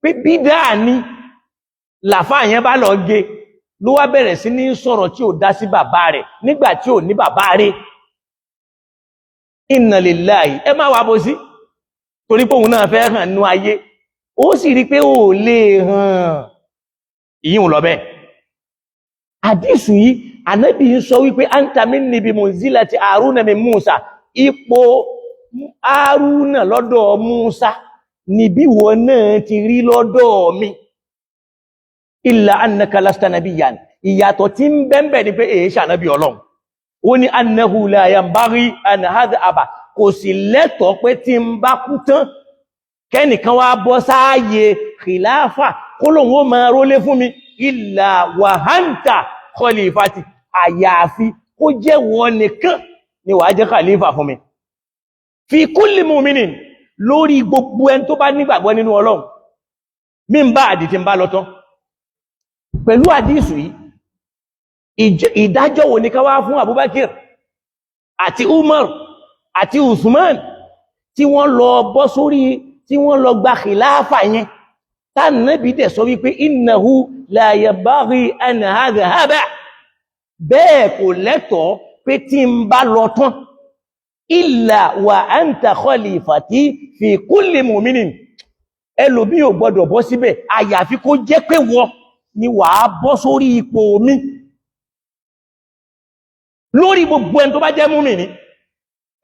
Pé bídíà ni làfáà yẹn bá lọ gé, ló wá bẹ̀rẹ̀ sí ní sọ̀rọ̀ tí ò dá sí bàbá rẹ̀ nígbà tí ò ní bàbá rẹ̀. Inna lillahi, ẹ má wá bó sí, torí pé òun náà fẹ́ hàn nú ayé. Ó sì rí pé ó lè hàn. Ìyíhun lọ bẹ́ẹ̀. Àdísù yìí, Ànábì ń sọ wípé anta minni bi munzilati Haruna min Musa. Ipò Haruna lọ́dọ̀ Musa ni bí wọ́n náà ti rí lọ́dọ̀ mi. Illa annaka lasta nabiyyan. Ìyàtọ̀ tí ń bẹ́m̀bẹ̀ ni pé èé ṣànábì Ọlọ́run. Ó ní annahu la yanbaghi an hadha aba. Kò sì lẹ́tọ̀ọ́ pé tí ń bá kú tán, kẹ́nìkan wá bọ́ sáàyè khilafa kó lóun ó máa rólé fún mi. Illa wa anta khalifati. Àyàfi kó jẹ́ wọ́n nìkan ni wàá jẹ́ khalifa fún mi. Fi kulli mu'minin, lórí gbogbo ẹni tó bá nígbàgbọ́ nínú Ọlọ́run. Min ba'di tí ń bá lọ tán. Pẹ̀lú àdísù yìí, ìdájọ́ wo ni ká wá fún Abubakar àti Umar àti Usman tí wọ́n lọ bọ́ sórí, tí wọ́n lọ gba khilafa yẹn. Tá Nábì dẹ̀ sọ wípé innahu la yanbaghi an hadha. Bẹ́ẹ̀ kò lẹ́tọ̀ọ́ pé tí ń bá lọ tán, illa wa anta khalifati fi kulli mu'minin. Ẹlòmí ò gbọdọ̀ bọ́ síbẹ̀, àyàfi kó jẹ́ pé wọ́n ni wàá bọ́ sórí ipò mi. Lórí gbogbo ẹni tó bá jẹ́ múmìnì,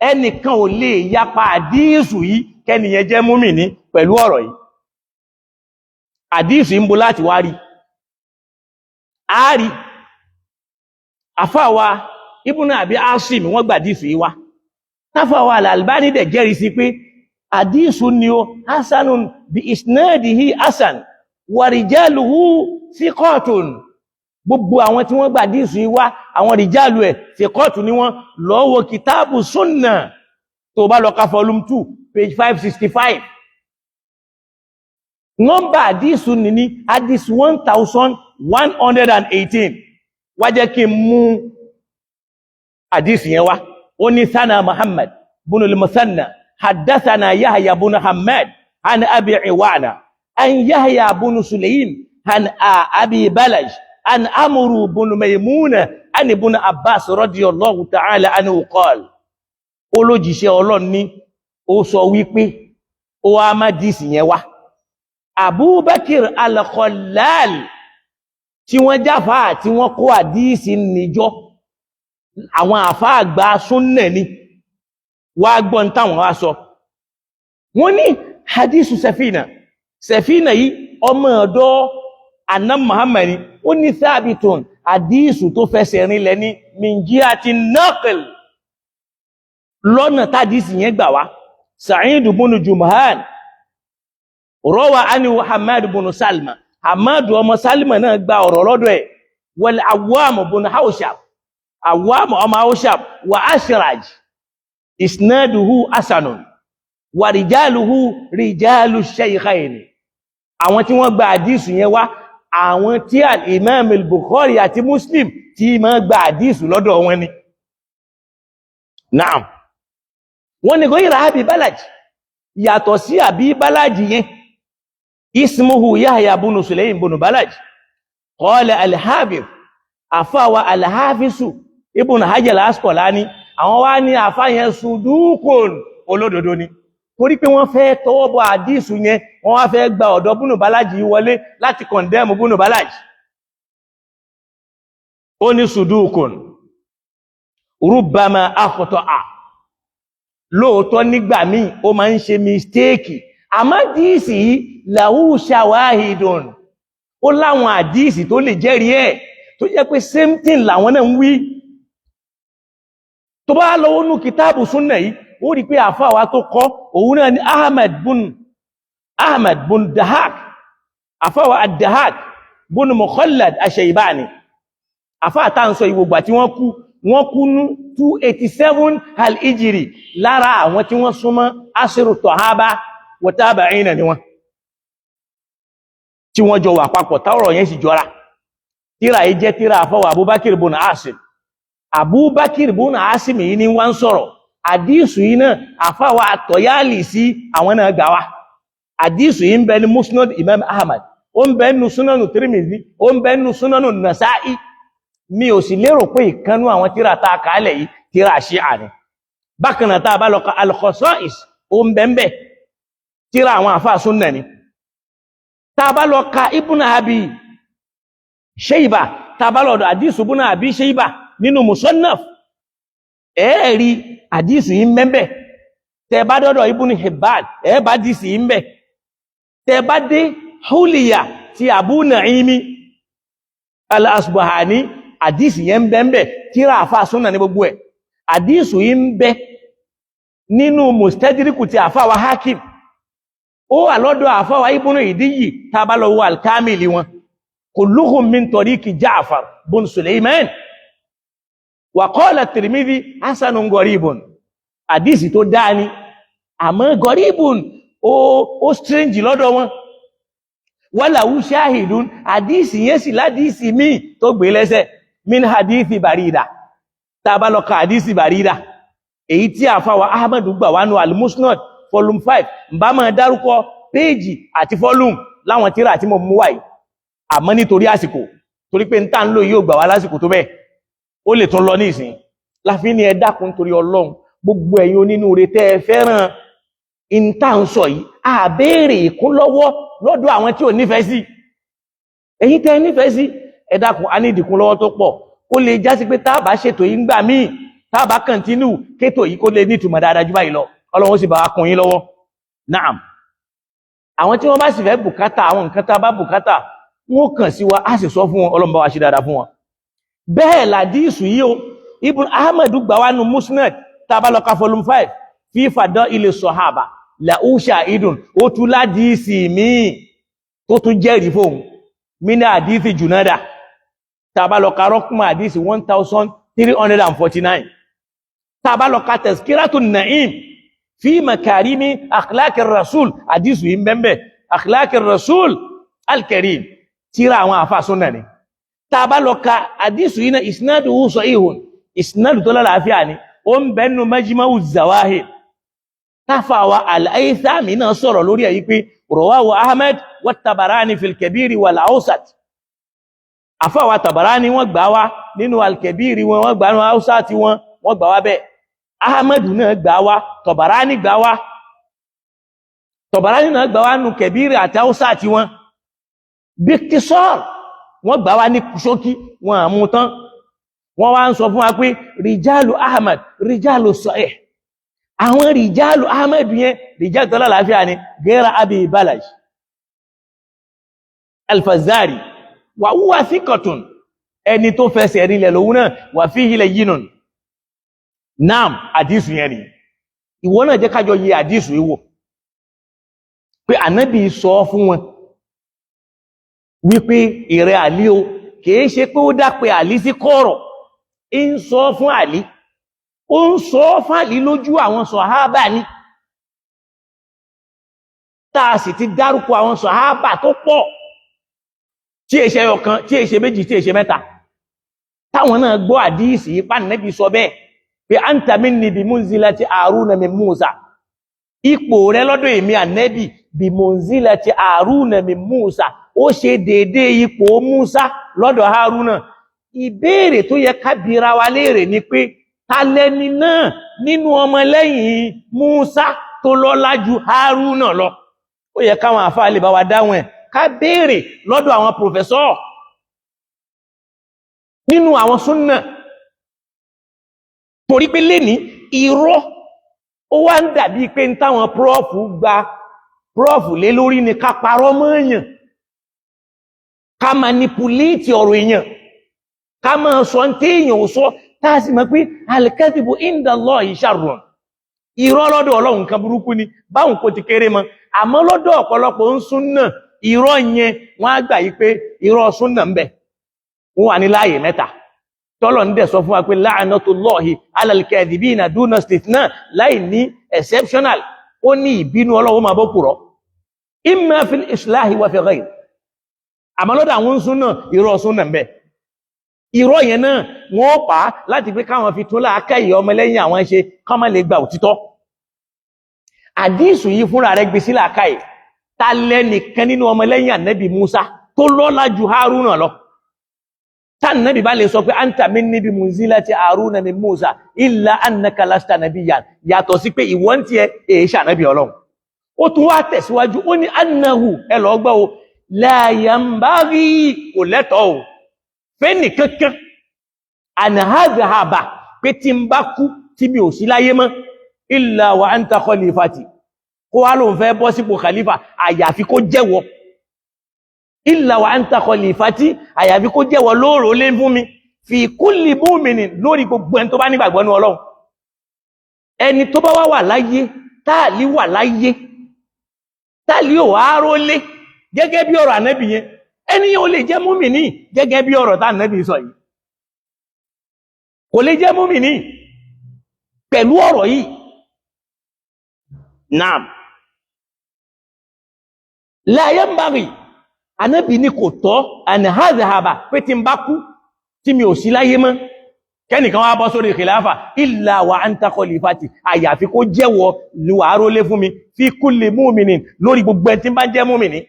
ẹnìkan ò lè yapa àdísù yìí kẹ́nìyàn jẹ́ múmìnì pẹ̀lú ọ̀rọ̀ yìí. Àdísù ń bọ̀ láti wá rí. A rí àfáwà Ibn Abi Asim wọ́n gbà àdísù yìí wá. Táfáwà Al-Albani dẹ̀ jẹ́rìí sí pé àdísù ni ó hasanun bi isnadihi hasan wa rijaluhu thiqatun. Gbogbo àwọn tí wọ́n gbà àdísù yìí wá, àwọn rìjálù ẹ̀ thiqatun ni wọ́n. Lọ wo kitabu Sunna tó bá lọ ka volume 2 page 565. Nọ́mbà àdísù ní hadith 1118. Wá jẹ́ kí n mú àdísù yẹn wá. Ó ní sana Muhammad بن المثنى حدثنا يحيى بن حماد عن أبي عوانة عن يحيى بن سليم عن أبي بلج عن عمرو بن ميمونة عن ابن عباس رضي الله تعالى عنه قال olójíṣẹ́ Ọlọ́run ní ó sọ wípé ó wá má dìsì yẹn wá Abubakar al-Khallal tí wọ́n jáfà tí wọ́n kó àdíìsì níjọ́ àwọn àfá àgbà súnnà ni wá gbọ́n táwọn wá sọ wọ́n ní hadithu sẹfínà yìí ọmọ ọ̀dọ̀ anna Muhammad ó ní thabitun hadithu tó fẹsẹ̀ rinlẹ̀ ní min jihati naql lọ́nà tádìsì yẹn gbà wá Sa'id ibn Jumhan rawa anhu Hamad ibn Salma Hamad ọmọ Salma náà gba ọ̀rọ̀ lọ́dọ̀ ẹ̀ wal Awwam ibn Hawshab Awwam ọmọ Hawshab wa Ashraj isnaduhu hasanun wa rijaluhu rijalu shaykhayn àwọn tí wọ́n gba hadith yẹn wá àwọn tí al-Imam al-Bukhari àti Muslim tí máa gba hadith lọ́dọ̀ wọn ni naam wọ́n ní goyira Abi Balaj yàtọ̀ sí Abi Balaj yẹn ismuhu Yahya ibn Sulaym ibn Balaj qala al-Hafiz afawa al-Hafizu Ibn Hajar al-Asqalani àwọn wá ní àfá yẹn sudukun olódodo ni torí pé wọ́n fẹ́ tọwọ́ bọ àdísù yẹn wọ́n wá fẹ́ gba ọ̀dọ̀ Ibn Balaj wọlé láti condemn Ibn Balaj ó ní sudukun rubbama akhta'a lóòótọ́ nígbà míì ó máa ń ṣe mistake àmọ́ àdísì lahu shawahidun ó láwọn àdísì tó lè jẹ́rìí ẹ̀ tó jẹ́ pé same thing làwọn náà ń wí tó bá lọ́wọ́ nú kìtàbù súnnà yìí ó rí pé àfáwà tó kọ́ òun náà ni Ahmad bun Dahak àfáwà ad-Dahak bun Mukhallad ash-Shaybani àfáà tá ń sọ ìwògbà tí wọ́n kú ní 287 al-Hijri lára àwọn tí wọ́n súnmọ́ asiru tọ̀hábá wa tabi'ina ni wọ́n tí wọ́n jọ wà papọ̀ táwọ̀rọ̀ yẹn sì jọra tíra yìí jẹ́ tíra àfáwà Abubakar bun Asim Abubakar bun Asim yìí ni wọ́n sọ̀rọ̀ àdísù yìí náà àfáwà àtọ̀yálì sí àwọn náà gbà wá àdísù yìí ń bẹ ní Musnad Imam Ahmad ó ń bẹ nínú Sunanu Tirmidhi ó ń bẹ nínú Sunanu Nasa'i mi ò sì lérò pé ìkanú àwọn tíra tá a kàálẹ̀ yìí tíra Ṣíà ni bákan náà tá a bá lọ ka al-Khasa'is ó ń bẹ ń bẹ tíra àwọn àfáà súnnà ni tá a bá lọ ka Ibn Abi Shayba tá a bá lọ àdísù Ibn Abi Shayba nínú Musannaf ẹ̀ẹ́rí àdísù yìí mẹ́bẹ̀ tẹ bá dọ́dọ̀ Ibn Hibban ẹ̀ẹ́bá dísì yìí mẹ́ tẹ bá dé Huliya ti Abu Na'imi al-Asbahani àdísì yẹn bẹ́ẹ̀bẹ̀ tíra àfáà súnnà ní gbogbo ẹ̀ àdísù yìí ń bẹ nínú Mustadriku ti àfáwà Hakim ó wà lọ́dọ̀ àfáwà Ibn Idiyyi tá bá lọ wo al-Kamili wọn kulluhum min tariqi Ja'far bun Sulaiman wa qala Tirmidhi hasanun gharibun hadisi tó dáni àmọ́ gharibun ó strange lọ́dọ̀ wọn walahu shahidun hadisi yẹn sì ládìsí mi tó gbé lẹ́sẹ̀ min hadithi Barida tá bá lọ ka hadisi Barida èyí tí àfáwà Ahmad gbà wá nú al-Musnad volume 5 bá máa dárúkọ péjì àti volume láwọn tírà tí mo mú wáyìí àmọ́ nítorí àsìkò torí pé nta ń lò yóò gbà wá lásìkò tó bẹ́ẹ̀ ó lè tún lọ ní ìsìn láfi ní ẹ dákun torí Ọlọ́run gbogbo ẹ̀yin onínúure tẹ́ ẹ fẹ́ràn ìta ń sọ yìí a béèrè ìkún lọ́wọ́ lọ́dọ̀ àwọn tí ò nífẹ̀ẹ́ sí ẹ̀yin tẹ́ nífẹ̀ẹ́ sí ẹ dákun a ní ìdìkún lọ́wọ́ tó pọ̀ ó lè jásí pé tá bá ṣètò yìí ń gbà míì tá bá continue kétò yìí kó lè ní ìtumọ̀ dáadáa jù báyìí lọ Ọlọ́run sì bá wa kún yín lọ́wọ́ naam àwọn tí wọ́n bá sì fẹ́ bùkátà àwọn nǹkan tá bá bùkátà wọ́n kàn sí wa á sì sọ fún wọn Ọlọ́run bá wa ṣe dáadáa fún wọn bẹ́ẹ̀ làdísù yìí o Ibn Ahmad gbà wá nú Musnad tá bá lọ ka volume 5 fi Fadaili Sahaba lahu shahidun ó tún ládísì míì tó tún jẹ́rìí fóun mina àdísì Junada tá bá lọ ka rọ́kùnmọ̀ àdísì 1349 tá bá lọ ka Tazkiratun Na'im fi makarimi akhlaqir rasul àdísù yìí mbẹ́mbẹ́ akhlaqir rasul al-karim tíra àwọn àfáà súnnà ni tá bá lọ ka àdísù yìí náà isnaduhu sahihun isnadu tó lálàáfíà ni ó ń bẹnu Majma'u Zawahir tafawa al-Haythami náà sọ̀rọ̀ lórí èyí pé rawahu Ahmad wa Tabarani fil Kabir wal Awsat àfáwà Tabarani wọ́n gbà wá nínú al-Kabir wọ́n gbà nínú Awsat wọ́n gbà wá bẹ́ẹ̀ Ahmad náà gbà wá Tabarani gbà wá Tabarani náà gbà wá nínú Kabir àti Awsat wọ́n bíktísọ́r wọ́n gbà wá ní ṣókí wọn àmútán wọ́n wá ń sọ fún wa pé rijalu Ahmad rijalu sahih àwọn rijalu Ahmad yẹn rijal tó lálàáfíà ni gẹ́ra Abi Balaj al-Fazari wà wúwà thiqatun ẹni tó fẹsẹ̀ rílẹ̀ lòun náà wà fihi layyinun naam àdísù yẹn ni ìwọ náà jẹ́ kájọ yẹ àdísù ìwò pé ànábì sọ fún wọn wípé ìrẹ Àlí o kìí ṣe pé ó dápẹ Àlí sí kọ̀rọ̀ ń sọ fún Àlí ó ń sọ fún Àlí lójú àwọn sọ̀hábà ní táà sì ti dárúkọ àwọn sọ̀hábà tó pọ̀ tí è ṣe ọ̀kan tí è ṣe méjì tí è ṣe mẹ́ta táwọn náà gbọ́ àdíìsì ipá nẹ́bí sọ bẹ́ẹ̀ pé anta minni bi munzilati Haruna min Musa ipò rẹ lọ́dọ̀ èmi ànẹ́bì bi munzilati Haruna min Musa ó ṣe dédé ipò Musa lọ́dọ̀ Haruna ìbéèrè tó yẹ ká bira wa léèrè ni pé ta lẹni náà nínú ọmọlẹ́yìn Musa tó lọ́lá ju Haruna lọ ó yẹ káwọn àfáà lè bá wa dáhùn ẹ̀ ká béèrè lọ́dọ̀ àwọn professor nínú àwọn Sunna torí pé lẹ́ni irọ́ ó wá ń dàbí pé ń táwọn prof lé lórí ni ká parọ́ mọ́ èèyàn ká manipulate ọ̀rọ̀ èèyàn ká máa sọ ń téèyàn ò sọ táà sì mọ̀ pé al-kadhibu inda Allahi sharrun irọ́ lọ́dọ̀ Ọlọ́run kan burúkú ni báwọn kò ti kéré mọ́ àmọ́ lọ́dọ̀ ọ̀pọ̀lọpọ̀ ń Sunna irọ́ yẹn wọ́n á gbà yí pé irọ́ Sunna ń bẹ wọ́n wà ní láàyè mẹ́ta tọ́lọ̀ ń dẹ̀ sọ fún wa pé la'natullahi ala al-kadhibina duna istithna láì ní exceptional ó ní ìbínú Ọlọ́run máa bọ́ kùrọ̀ imma fil islahi wa fi ghayr àmọ́ lọ́dọ̀ àwọn Sunna irọ́ Sunna ń bẹ irọ́ yẹn náà wọ́n pa láti pé káwọn fi tún láàkáyè ọmọlẹ́yìn àwọn ṣe ká má lè gba òtítọ́ àdísù yìí fúnra rẹ̀ gbé sí láàkáyè ta lẹ́nìkan nínú ọmọlẹ́yìn ànẹ́bì Musa tó lọ́lá ju Haruna lọ tá ànẹ́bì bá lè sọ pé anta minni bi munzilati Haruna min Musa illa annaka lasta nabiyyan yàtọ̀ sí pé ìwọ́n tí ẹ ṣànẹ́bì Ọlọ́run ó tún wá tẹ̀síwájú ó ní annahu ẹlọ́gbọ́ o la yanbaghi kò lẹ́tọ̀ọ́ fẹ́ni kankan ànàhàzàhàbà pé tí ń bá kú tí mi ò sí láyé mọ́ illa wa anta khalifati kó wá lóun fẹ́ bọ́ sípò khalifa àyàfi kó jẹ́wọ́ illa wa anta khalifati àyàfi kó jẹ́wọ́ lóòrò lé fún mi fi kulli mu'minin lórí gbogbo ẹni tó bá nígbàgbọ́ ní Ọlọ́run ẹni tó bá wà láyé táàlí wà láyé táàlí ò wá rólé gẹ́gẹ́ bí ọ̀rọ̀ ànẹ́bì yẹn ẹni yẹn ò lè jẹ́ múmìnì gẹ́gẹ́ bí ọ̀rọ̀ tá ànẹ́bì sọ yìí kò lè jẹ́ múmìnì pẹ̀lú ọ̀rọ̀ yìí naam la yanbaghi ànẹ́bì ní kò tọ́ ànàhàzàhàbà pé tí ń bá kú tí mi ò sí láyé mọ́ kẹ́nìkan wá bọ́ sórí khilafa illa wa anta khalifati àyàfi kó jẹ́wọ́ lùwáró lé fún mi fi kulli mu'minin lórí gbogbo ẹni tí bá jẹ́ múmìnì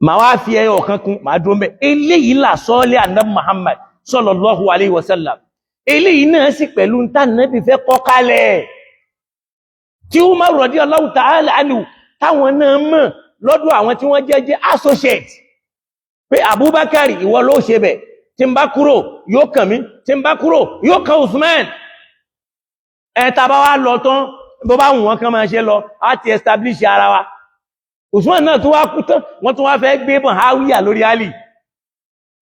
ma wá fi ẹyọ kan kún ma dúró mẹ́ eléyìí là sọ́ọ́lẹ̀ ànábì Muhammad sallallahu alayhi wa sallam eléyìí náà sì pẹ̀lú ń tàn náà bí fẹ́ kọ́ kalẹ̀ tí Umar radiyallahu ta'ala anhu táwọn náà mọ̀ lọ́dọ̀ àwọn tí wọ́n jẹ́ associate pé Abubakar ìwọ ló ṣe bẹ̀ tí ń bá kúrò yóò kàn mí tí ń bá kúrò yóò kàn Usman ẹ̀ta bá wá lọ tán bó bá wùn wọn kan máa ṣe lọ á ti establish ara wa Usman náà tó wá kú tán wọ́n tún wá fẹ́ gbé Muawiya lórí Ali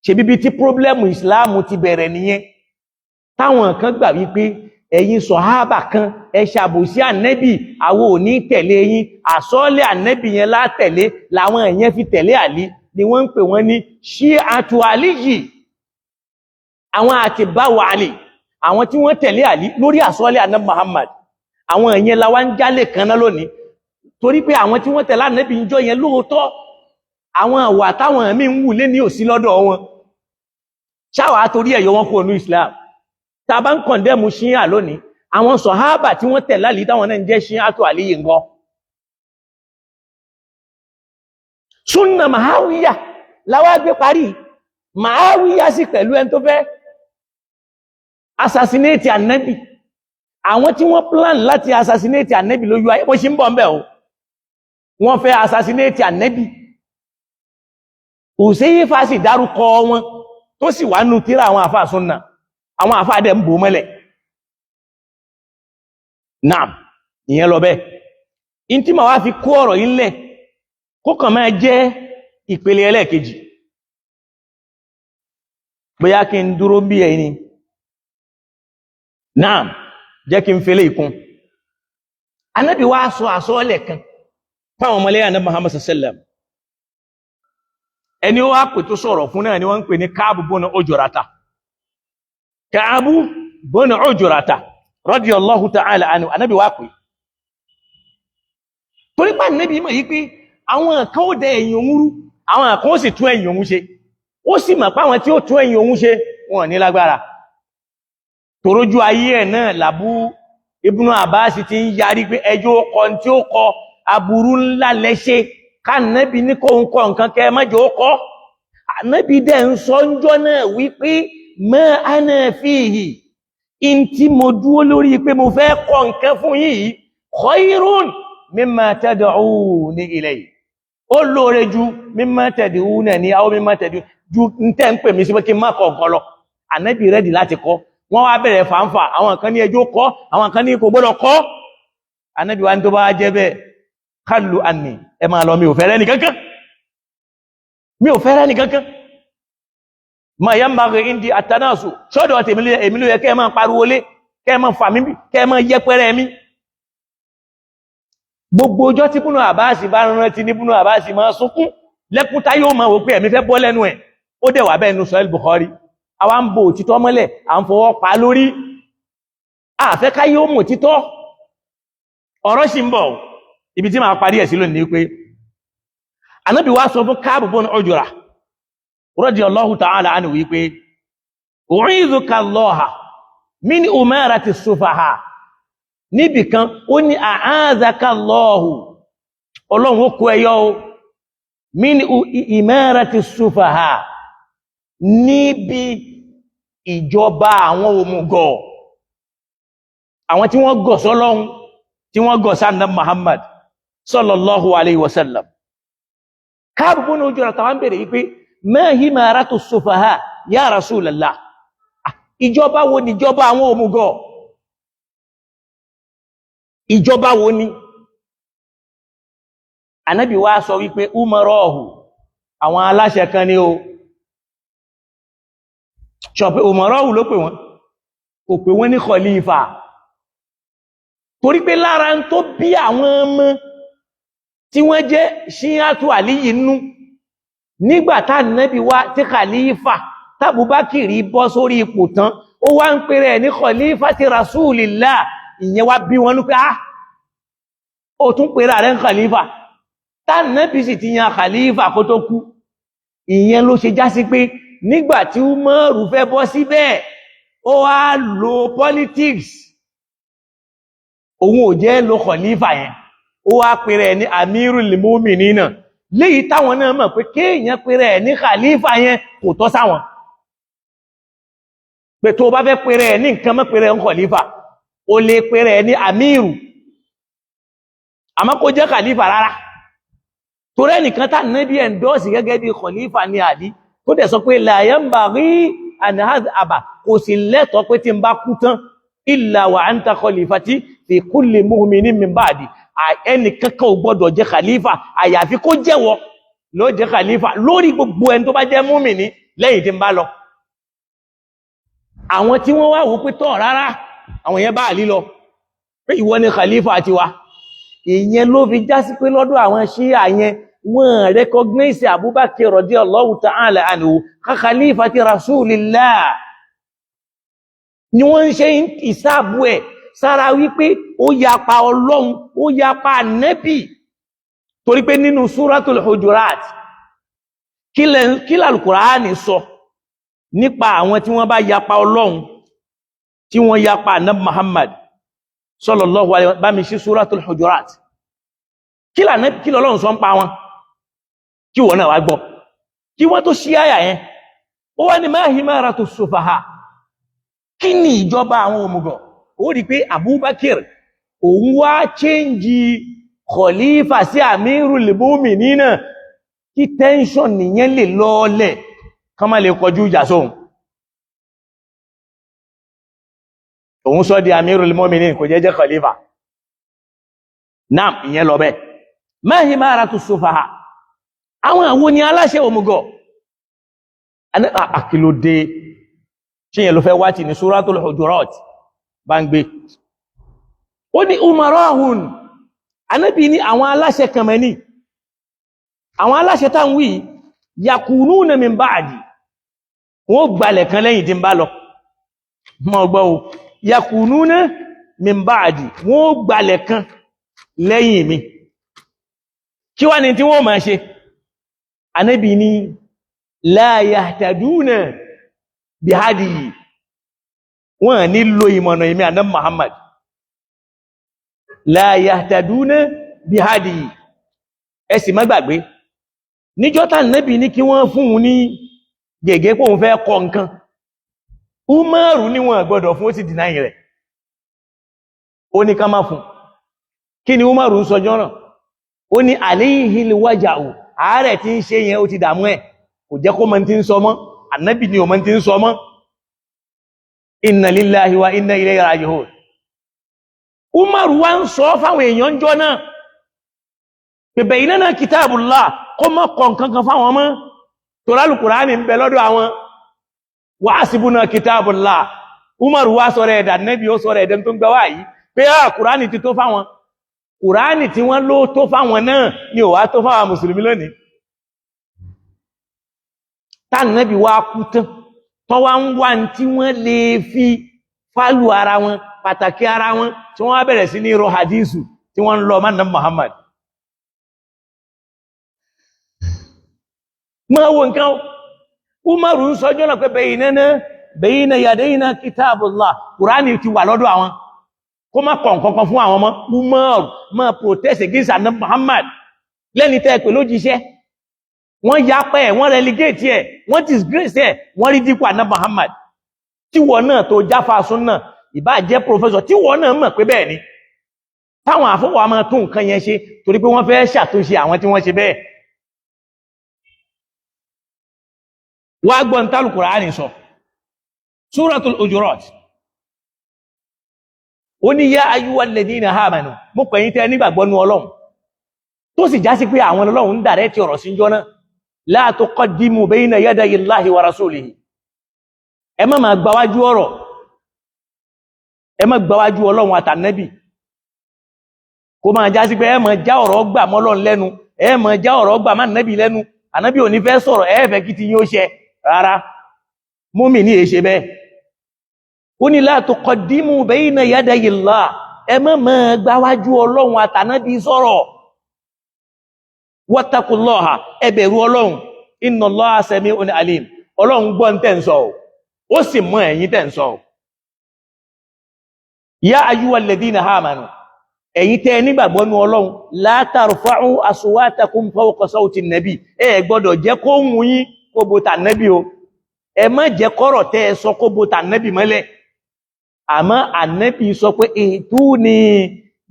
ṣe bíbí tí pọ́blẹ́mù Ìsìláàmù ti bẹ̀rẹ̀ nìyẹn táwọn kan gbà wípé ẹ̀yin sọ̀hábà kan ẹ ṣàbòsí ànẹ́bì àwọn ò ní tẹ̀lé yín àsọ́ọ́lẹ̀ ànẹ́bì yẹn látẹ̀lé làwọn èèyàn fi tẹ̀lé Àlí ni wọ́n ń pè wọ́n ní Shi'atu Aliyi àwọn àti báwọ̀ Àlí àwọn tí wọ́n tẹ̀lé Àlí lórí àsọ́ọ́lẹ̀ ànẹ́bì Muhammad àwọn èèyàn la wá ń jálè kan náà lónìí torí pé àwọn tí wọ́n tẹ̀lé ànẹ́bì ń jọ yẹn lóòótọ́ àwọn àwà táwọn ẹ̀mí ń wù lé ní òsí lọ́dọ̀ wọn ṣáwàá torí ẹ̀yọ wọn kú ònú Islam tá bá ń condemn Shia lónìí àwọn sàhábà tí wọ́n tẹ̀lé Ali táwọn náà ń jẹ́ Shia tó Ali ńgọ́ Sunna Muawiya láwá gbé parí Muawiya sí pẹ̀lú ẹni tó fẹ́ assassinate Ànábì àwọn tí wọ́n plan láti assassinate Ànábì lójú ayé bó ṣe ń bọ̀ ń bẹ̀ o wọ́n fẹ́ assassinate Ànábì òsèyí fásì dárúkọ wọn tó sì wà nù tírà àwọn àfáà Sunna àwọn àfáà dẹ̀ ń bò mọ́lẹ̀ náà ìyẹn lọ bẹ́ẹ̀ in tí ma wá fi kó ọ̀rọ̀ yìí lẹ̀ kó kàn máa jẹ́ ìpele ẹlẹ́ẹ̀kejì bóyá kí n dúró bí ẹni náà jẹ́ kí n fẹ́lẹ̀ ìkún Ànábì wá sọ àsọ́ọ́lẹ̀ kan fáwọn ọmọlẹ́yìn Ànábì Muhammad sallam ẹni ó wá pè tó sọ̀rọ̀ fún náà ni wọ́n ń pè ní Káàbù bọ́nà Ujrata Káàbù bọ́nà Ujrata radiyallahu ta'ala anhu Ànábì wá pè torí pé Ànábì mọ̀ yí pé àwọn kan ó dẹ ẹ̀yìn òun rú àwọn kan ó sì tún ẹ̀yìn òun ṣe ó sì mọ̀ pé àwọn tí ó tún ẹ̀yìn òun ṣe wọn ní lágbára torójú ayé ẹ̀ náà làbú Ibnu Abbas ti ń yarí pé ẹjọ́ ọkọ̀ tí ó kọ aburú ńlá lẹ́ṣẹ́ kánẹ́bí ní kó ń kọ nǹkan kẹ mẹ́jọ ó kọ́ Ànábì dẹ̀ ń sọ ńjọ́ náà wípé ma ana fihi in tí mo dúó lórí pé mo fẹ́ kọ nǹkan fún yìí khairun mimma tad'uni ilayhi ó lóore ju mimma tad'unani aw mimma tad'u ju ntẹ́ ń pè mí sí pé kí n má kọ nǹkan lọ Ànábì rẹ́dì láti kọ́ wọ́n wá bẹ̀rẹ̀ fàǹfà àwọn kan ní ẹjọ́ kọ́ àwọn kan ní kò gbọ́dọ̀ kọ́ Ànábì wa ní tó bá jẹ́ bẹ́ẹ̀ kálù àní ẹ máa lọ mi ò fẹ́rẹ́ nìkankan mi ò fẹ́rẹ́ nìkankan ma yanbaghi indi àtànàṣù ṣọ́dọ̀ èmi ló yẹ kẹ́ máa pariwo lé kẹ́ máa fà mí kẹ́ máa yẹpẹrẹ mi gbogbo ọjọ́ tí Ibnu Abbas bá rántí ní Ibnu Abbas máa sunkún lẹ́kúntá yóò máa wò pé ẹ̀mí fẹ́ bọ́ lẹ́nu ẹ̀ ó dẹ̀ wà bẹ́ẹ̀ nínú Sahih Bukhari àwa ń bo òtítọ́ mọ́lẹ̀ à ń fọwọ́ pa lórí àfẹ́ ká yóò mọ̀ títọ́ ọ̀rọ̀ sì ń bọ̀ ibi tí máa parí ẹ̀ sí lónìí pé Ànábì wá sọ fún Káàbù bọ́nà Ujra radiyallahu ta'ala anhu wípé u'idhuka Allaha min umarati sufaha níbìkan ó ní a'adhaka Allahu Ọlọ́run ó kó ẹyọ min imarati sufaha níbi ìjọba àwọn òmùgọ̀ àwọn tí wọ́n gọ̀ sọ́lọ́run tí wọ́n gọ̀ sáà Muhammad sallallahu alayhi wa sallam Káàbù bọ́nà Ujra tàwọn bèèrè wípé ma himaratu sufaha ya Rasulallah ìjọba wo ni ìjọba àwọn òmùgọ̀ ìjọba wo ni Ànábì wá sọ wípé umarahu àwọn aláṣẹ kan ni o ṣọ̀pẹ́ umarahu ló pè wọ́n kò pè wọ́n ní khalifa torí pé lára ń tó bí àwọn ọmọ tí wọ́n jẹ́ Shi'atu Aliyi nú nígbàtá Ànábì wá tí khalifa tábùbákìrí bọ́ sórí ipò tán ó wá ń pèrè ẹ̀ ní khalifa ti Rasulillah ìyẹn wá bí wọn ló pé ó tún pèrè rẹ̀ ń khalifa tánàbí sì ti yan khalifa kó tó kú ìyẹn ló ṣe já sí pé nígbàtí Umaru fẹ́ bọ́ síbẹ̀ ó wá lo politics òun ò jẹ́ lo khalifa yẹn ó wá pèrè ní Amirul Mu'minina léyìí táwọn náà mọ̀ pé kéèyàn pèrè ní khalifa yẹn kò tọ́ sáwọn pé tó bá fẹ́ pèrè ní nǹkan mọ́ pèrè ń khalifa ó lè pèrè ní Amiru àmọ́ kó jẹ́ khalifa rárá torí ẹnìkan tá Nábì endorse gẹ́gẹ́ bí khalifa ní àdí tó dẹ̀ sọ pé la yanbaghi an hadhaba kò sì lẹ́tọ̀ọ́ pé tí n bá kú tán illa wa anta khalifati fi kulli mu'minin min ba'di ẹnìkankan ò gbọ́dọ̀ jẹ́ khalifa àyàfi kó jẹ́wọ́ ló jẹ́ khalifa lórí gbogbo ẹni tó bá jẹ́ mùmínì lẹ́yìn tí n bá lọ àwọn tí wọ́n wá wò pé tọ́ rárá àwọn yẹn bá Àlí lọ pé ìwọ ni khalifa àti wa ìyẹn ló fi já sí pé lọ́dọ̀ àwọn Ṣíà yẹn wọ́n recognize Abubakar radiyallahu ta'ala anhu ká khalifa ti Rasulillah ni wọ́n ń ṣe ìsáàbù ẹ̀ sára wípé ó yapa Ọlọ́run ó yapa Ànábì torí pé nínú Suratul Hujurat kí l'Al-Qur'ani sọ nípa àwọn tí wọ́n bá yapa Ọlọ́run tí wọ́n yapa Ànábì Muhammad sallallahu alaihi wasallam bá mi ṣí Suratul Hujurat kí l'Ọlọ́run sọ ń pa wọn kí wọ́n náà wá gbọ́ kí wọ́n tó ṣí àyà yẹn ó wá ní ma himaratu sufaha kí ni ìjọba àwọn òmùgọ̀ ó rí pé Abubakar òun wá change khalifa sí Amirul Mu'minina kí tension nìyẹn lè lọ́ọ̀lẹ̀ kán má lè kọjú ìjà sóhun òun sọ di Amirul Mu'minin kò jẹ́ khalifa náà ìyẹn lọ bẹ́ẹ̀ ma himaratu sufaha àwọn àwọn ni aláṣẹ òmùgọ̀ àkìlódé ṣe yẹn ló fẹ́ wáti ní Suratul Hujurat bá ń gbé ó ní umarahun Ànábì ní àwọn aláṣẹ kàmẹ́ni àwọn aláṣẹ tá ń wí yakununa min ba'di wọ́n gbalẹ̀ kan lẹ́yìn tí ń bá lọ mọ́ gbọ́ o yakununa min ba'di wọ́n gbalẹ̀ kan lẹ́yìn mi kí wá ní tí wọ́n máa ṣe Ànábì ní la yahtaduna bihadiyi wọ́n ní lo ìmọ̀nà ìmẹ́ Ànábì Muhammad la yahtaduna bihadiyi ẹ sì má gbàgbé níjọ́ tá Ànábì ní kí wọ́n fún un ní gègé pé òun fẹ́ kọ nǹkan Umaru ní wọ́n gbọ́dọ̀ fún ó sì dìnáyì rẹ̀ ó ní ká má fún kí ni Umaru ń sọjọ́ náà ó ní alayhil waja'u ààrẹ tí ń ṣe yẹn ó ti dàmú ẹ̀ kò jẹ́ kó mọ́ tí ń sọ mọ́ Ànábì ni ò mọ́ tí ń sọ mọ́ inna lillahi wa inna ilayhi raji'un Umaru wá ń sọ fáwọn èèyàn jọ náà pé baynana kitabullah kó mọ́ kọ nǹkan fáwọn mọ́ tó rálù Kùránì ń bẹ lọ́dọ̀ àwọn wa hasibuna kitabullah Umaru wá sọ̀rọ̀ ẹ̀dà Ànábì ó sọ̀rọ̀ ẹ̀dẹ̀ tó ń gbẹ́wà yìí pé Kùránì ti tó fáwọn Kùránì tí wọ́n ló tó fáwọn náà ni ò wá tó fáwọn mùsùlùmí lónìí tánàbí wá kú tán tó wá ń wá tí wọ́n lè fi fálù ara wọn pàtàkì ara wọn tí wọ́n wá bẹ̀rẹ̀ sí ní ro hadithu tí wọ́n ń lọ mọ́nà Muhammad máa wo nǹkan Umaru ń sọjọ́ náà pé bayna yadayna kitabullah Kùránì ti wà lọ́dọ̀ àwọn kó má kọ̀ nǹkan fún àwọn ọmọ Umaru máa protest against Ànábì Muhammad lẹ́ni tẹ́ pè lójíṣẹ́ wọ́n yapẹ́ ẹ̀ wọ́n relegate ẹ̀ wọ́n disgrace ẹ̀ wọ́n rí dípò Ànábì Muhammad tí wọ́n náà tó jáfa Sunna ìbá jẹ́ professor tí wọ́n náà mọ̀ pé bẹ́ẹ̀ ni táwọn àfọwọ́ máa tún nǹkan yẹn ṣe torí pé wọ́n fẹ́ ṣàtúnṣe àwọn tí wọ́n ṣe bẹ́ẹ̀ wá gbọ́n tálù Kùránì sọ Suratul Hujurat ó ní yá ayyuhal ladhina amanu mo pẹ̀yìn tẹ́ nígbàgbọ́ nú Ọlọ́run tó sì já sí pé àwọn Ọlọ́run ń dàrẹ́ tí ọ̀rọ̀ sí jọ náà la tuqaddimu bayna yadayi Allahi wa rasulihi ẹ má máa gbáwájú ọ̀rọ̀ ẹ má gbáwájú Ọlọ́run àtànẹ́bì kó máa já sí pé ẹ má já ọ̀rọ̀ gbà mọ́lọ́run lẹ́nu ẹ má já ọ̀rọ̀ gbà má nẹ́bì lẹ́nu ànábì ò ní fẹ́ sọ̀rọ̀ ẹ fẹ́ kí ti yín ó ṣẹ rárá mùmínì èṣe bẹ́ẹ̀ ó ní la tuqaddimu bayna yadayi Allah ẹ má máa gbáwájú Ọlọ́run àtànẹ́bì sọ̀rọ̀ wattaqullaha ẹ bẹ̀rù Ọlọ́run inna Allaha sami'un alim Ọlọ́run gbọ́ ń tẹ́ ń sọ ó sì mọ̀ ẹ̀yin tẹ́ ń sọ ya ayyuhal ladhina amanu ẹ̀yin tẹ́ nígbàgbọ́ nú Ọlọ́run la tarfa'u aswatakum fawqa sawti an-nabi ẹ gbọ́dọ̀ jẹ́ kó hùn yín kó bo ta nabi o ẹ má jẹ́ kọ́rọ̀ tẹ́ ẹ sọ kó bo ta nabi mọ́lẹ̀ àmọ́ Ànábì sọ pé ituni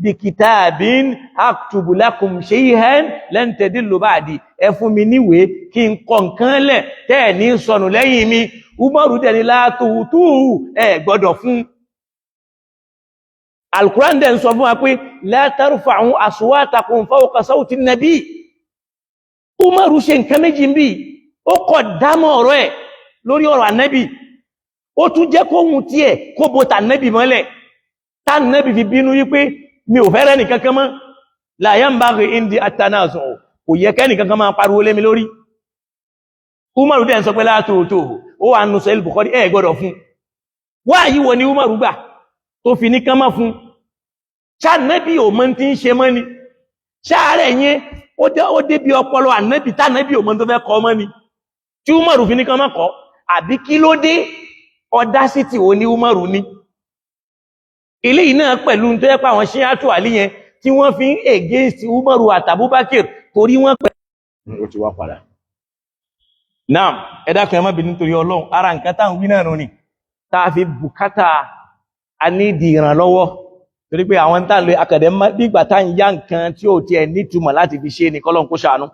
bi kitabin aktubu lakum shay'an lan tadillu ba'di ẹ fún mi níwèé kí n kọ nǹkan lẹ̀ tẹ́ ní sọnù lẹ́yìn mi Umaru dẹ̀ ní látòótú ẹ gbọ́dọ̀ fún Al-Qur'an dẹ̀ ń sọ fún wa pé la tarfa'u aswatakum fawqa sawti an-nabi Umaru ṣe nǹkan méjì ń bí ó kọ̀ dámọ̀ ọ̀rọ̀ ẹ̀ lórí ọ̀rọ̀ Ànábì ó tún jẹ́ kó hun tí ẹ̀ kó bo tànábì mọ́lẹ̀ tànábì fi bínú yí pé mi ò fẹ́ rẹ́ nìkankan mọ́ la yanbaghi indi at-tanazu kò yẹ kẹ́ nìkankan máa pariwo lé mi lórí Umaru dẹ̀ ń sọ pé látòótò ó wà nù Sahih Bukhari ẹ gbọ́dọ̀ fún wá yíwọ ni Umaru gbà tó fi ní kán má fún ṣànábì ò mọ̀ tí ń ṣe mọ́ ni ṣáàrẹ̀ yẹn ó dé bí ọpọlọ ànábì tànábì ò mọ̀ tó fẹ́ kọ́ mọ́ ni tí Umaru fi ní kán má kọ́ àbí kí ló dé ọdásítì wo ní Umaru ní eléyìí náà pẹ̀lú tó yẹ pé àwọn ṣíyàtò àlí yẹn tí wọ́n fi ń against Umaru àtàbúbákìr torí wọ́n pẹ̀lú ó ti wá padà. Naam, ẹ dákun ẹ má bínú nítorí Ọlọ́run, ara nǹkan tá ń wí náà nù ni tá a fi bùkátà a ní di ìrànlọ́wọ́ torí pé àwọn tá ń lo akadẹ́ nígbà tá ń yá nǹkan tí ó tiẹ̀ nítumọ̀ láti fi ṣe ní kọ́lọ́n kó ṣàánú.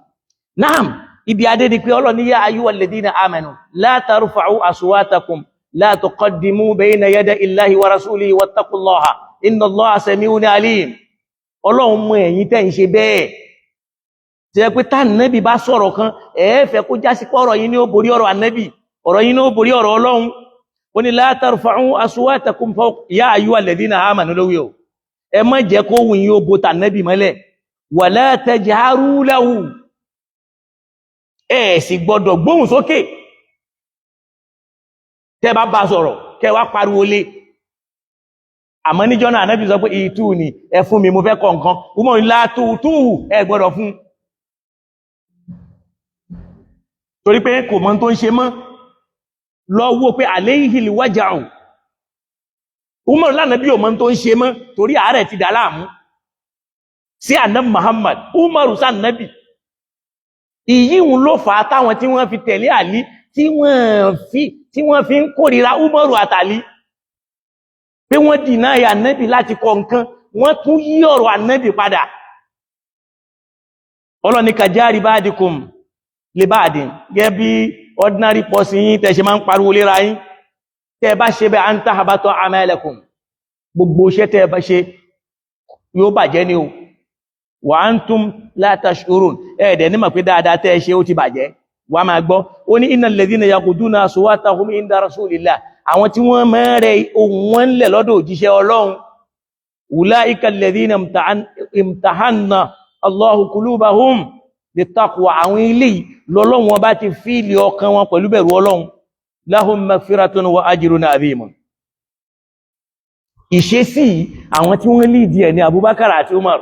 Naam, ibi adé ni pé Ọlọ́run ní yá ayyuhal ladhina amanu la tarfa'u aswatakum la tuqaddimu bayna yaday illahi wa rasulihi wattaqullaha innallaha sami'un alim. Ọlọ́run mọ ẹ̀yin tẹ́ ń ṣe bẹ́ẹ̀ tí ẹ pé tá Ànábì bá sọ̀rọ̀ kan ẹ fẹ́ kó jásí pé ọ̀rọ̀ yín ní ó borí ọ̀rọ̀ Ànábì, ọ̀rọ̀ yín ní ó borí ọ̀rọ̀ Ọlọ́run. Ó ní la tarfa'u aswatakum fawqa ya ayyuhal ladhina amanu lówí o, ẹ má jẹ́ kó wùn yín ó bo tànábì mọ́lẹ̀, wala tajharu lahu, ẹ sì gbọ́dọ̀ gbóhùn sókè tẹ́ bá bá sọ̀rọ̀ kẹ́ wá pariwo lé. Àmọ́ níjọ́ náà Ànábì sọ pé ìtú ni ẹ fún mi mo fẹ́ kọ nǹkan, Umaru ńlá túhù ẹ gbọ́dọ̀ fún, torí pé kò mọ̀ tó ń ṣe mọ́ lọ́wọ́ pé alayhil waja'u. Umaru lánàbí ò mọ̀ tó ń ṣe mọ́ torí àárẹ̀ ti dà láàmú sí Ànábì Muhammad. Umaru sánàbí ìyíhun ló fà á táwọn tí wọ́n fi tẹ̀lé Àlí tí wọ́n fi ń kórìíra Umaru àtàlí pé wọ́n dìná ya Ànábì láti kọ nǹkan, wọ́n tún yí ọ̀rọ̀ Ànábì padà. Ọlọ́ni kajari ba'dikum li ba'din, gẹ́ bí ordinary person yín tẹ́ ṣe máa ń pariwo léra yín, tẹ́ bá ṣe bẹ́ an tahbata a'malakum, gbogbo iṣẹ́ tẹ́ bá ṣe yóò bàjẹ́ ni o, wa antum la tash'urun, ẹ̀ẹ̀dẹ̀ ní mọ̀ pé dáadáa tẹ́ ṣe ó ti bàjẹ́. Wà máa gbọ́, ó ní innal ladhina yaghudduna aswatahum inda rasulillah, àwọn tí wọ́n mẹ́rẹ̀ ohun wọn lẹ̀ lọ́dọ̀ òjíṣẹ́ Ọlọ́run, ulaika alladhina imtahanna Allahu qulubahum littaqwa, àwọn ilé lọ́lọ́run wọn bá ti fíìlì ọkàn wọn pẹ̀lú bẹ̀rù Ọlọ́run, lahum maghfiratun wa ajrun adhimun. Ìṣesí àwọn tí wọ́n lídìí ẹ̀ ní Abubakar àti Umar,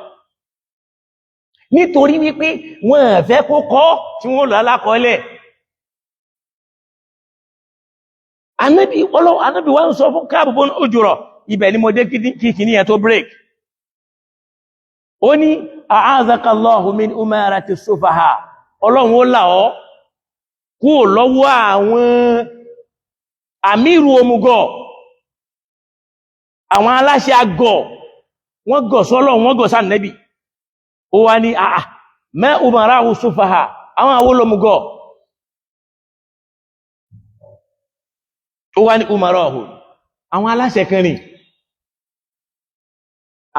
nítorí wípé wọ́n fẹ́ kó kọ́ tí wọ́n lọ alákọọ́lẹ̀. Ànábì wọ́n sọ fún Ka'b ibn Ujra, ibẹ̀ ni mo dé kìkì ní ẹ̀ tó break. Ó ní a'azaka Allahu min umarati sufaha, Ọlọ́run ó là ọ́ kúrò lọ́wọ́ àwọn àmírù omugọ̀, àwọn aláṣẹ àgọ̀, wọ́n gọ̀ sọ́lọ́run, wọ́n gọ̀ sánàbì. Ó wá ní àà mẹ́ umara'u sufaha, àwọn awolomugọ̀. Ó wá ní umara'u, àwọn aláṣẹ kan ni,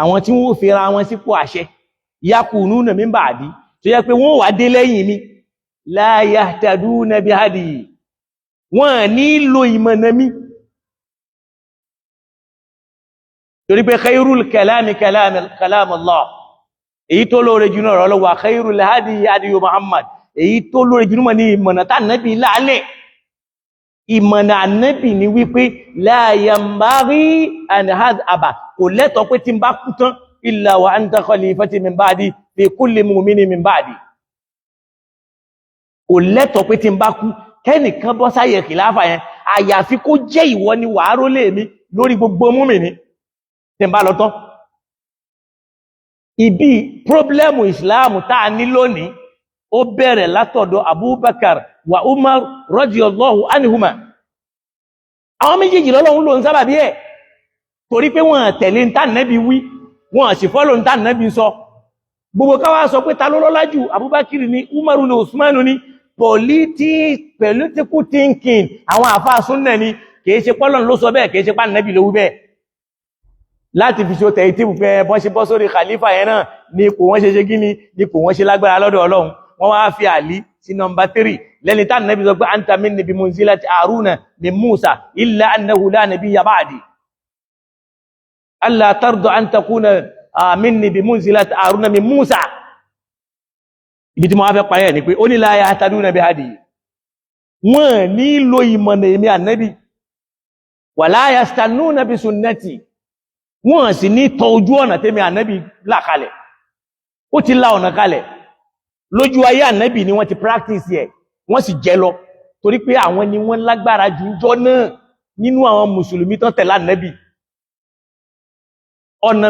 àwọn tí wọ́n fẹ́ra wọn sípò àṣẹ, yakununa min ba'di, tó yẹ pé wọ́n wà dé lẹ́yìn mi, la yahtaduna bihadi, wọ́n ní lo ìmọ̀nà mi, torí pé khairul kalami kalam Allah, èyí tó lóore jù náà rọ́lọ́wà khairul hadi hadi Muhammad, èyí tó lóore jù náà ní ìmọ̀nà tá Ànábì láàlẹ̀. Ìmọ̀nà Ànábì ni wípé la yambaghi an hadhaba, kò lẹ́tọ̀ pé tí ń bá kú tán illa wa anta khalifati min ba'di fi kulli mu'minin min ba'di, kò lẹ́tọ̀ pé tí ń bá kú kẹ́nìkan bọ́ sáyẹ̀ kìláfà yẹn àyàfi kó jẹ́ ìwọ ni wàá rólé mi lórí gbogbo mùmínì tí ń bá lọ tán. Ibi problemu Ìsìláàmù táa ní lónìí ó bẹ̀rẹ̀ látọ̀dọ̀ Abubakar wa Umar radiyallahu anhuma. Àwọn méjèèjì lọ́lọ́run ló ń sábà bí ẹ̀ torí pé wọ́n tẹ̀lé ń tàn nẹ́bí wí, wọ́n sì fọ́lọ̀ ń tàn nẹ́bí sọ. Gbogbo káwà sọ pé ta ló lọ́lá jù, Abubakar ni, Umaru ni, Usmanu ni, political thinking àwọn àfáà Sunna ni, kìí ṣe pọ́lọ̀ ló sọ bẹ́ẹ̀, kìí ṣe pàn nẹ́bí ló wí bẹ́ẹ̀. Láti fi ṣe tẹ̀yí tí pé bọ́n ṣe bọ́ sórí khalifa yẹn náà ní ipò wọ́n ṣe gíní, ní ipò wọ́n ṣe lágbára lọ́dọ̀ Ọlọ́run. Wọ́n wá fi Àlí sí nọmbà 3 lẹ́ni tá Ànábì sọ pé anta minni bi munzilati Haruna min Musa illa annahu la nabiyya ba'di, alla tarda an takuna minni bi munzilati Haruna min Musa. Ibi tí mo wá fẹ́ parí ẹ̀ ni pé ó ní la yahtaduna bihadi, wọ́n ní lo ìmọ̀nà èmi Ànábì, wala yastannuna bi sunnati, wọ́n sì ní tọ ojú ọ̀nà tẹ́mi Ànábì là kalẹ̀. Ó ti la ọ̀nà kalẹ̀ lójú ayé Ànábì ni wọ́n ti practice ẹ̀, wọ́n sì jẹ lọ torí pé àwọn ni wọ́n lágbára jù jọ náà nínú àwọn mùsùlùmí tán tẹ̀lé Ànábì. ọ̀nà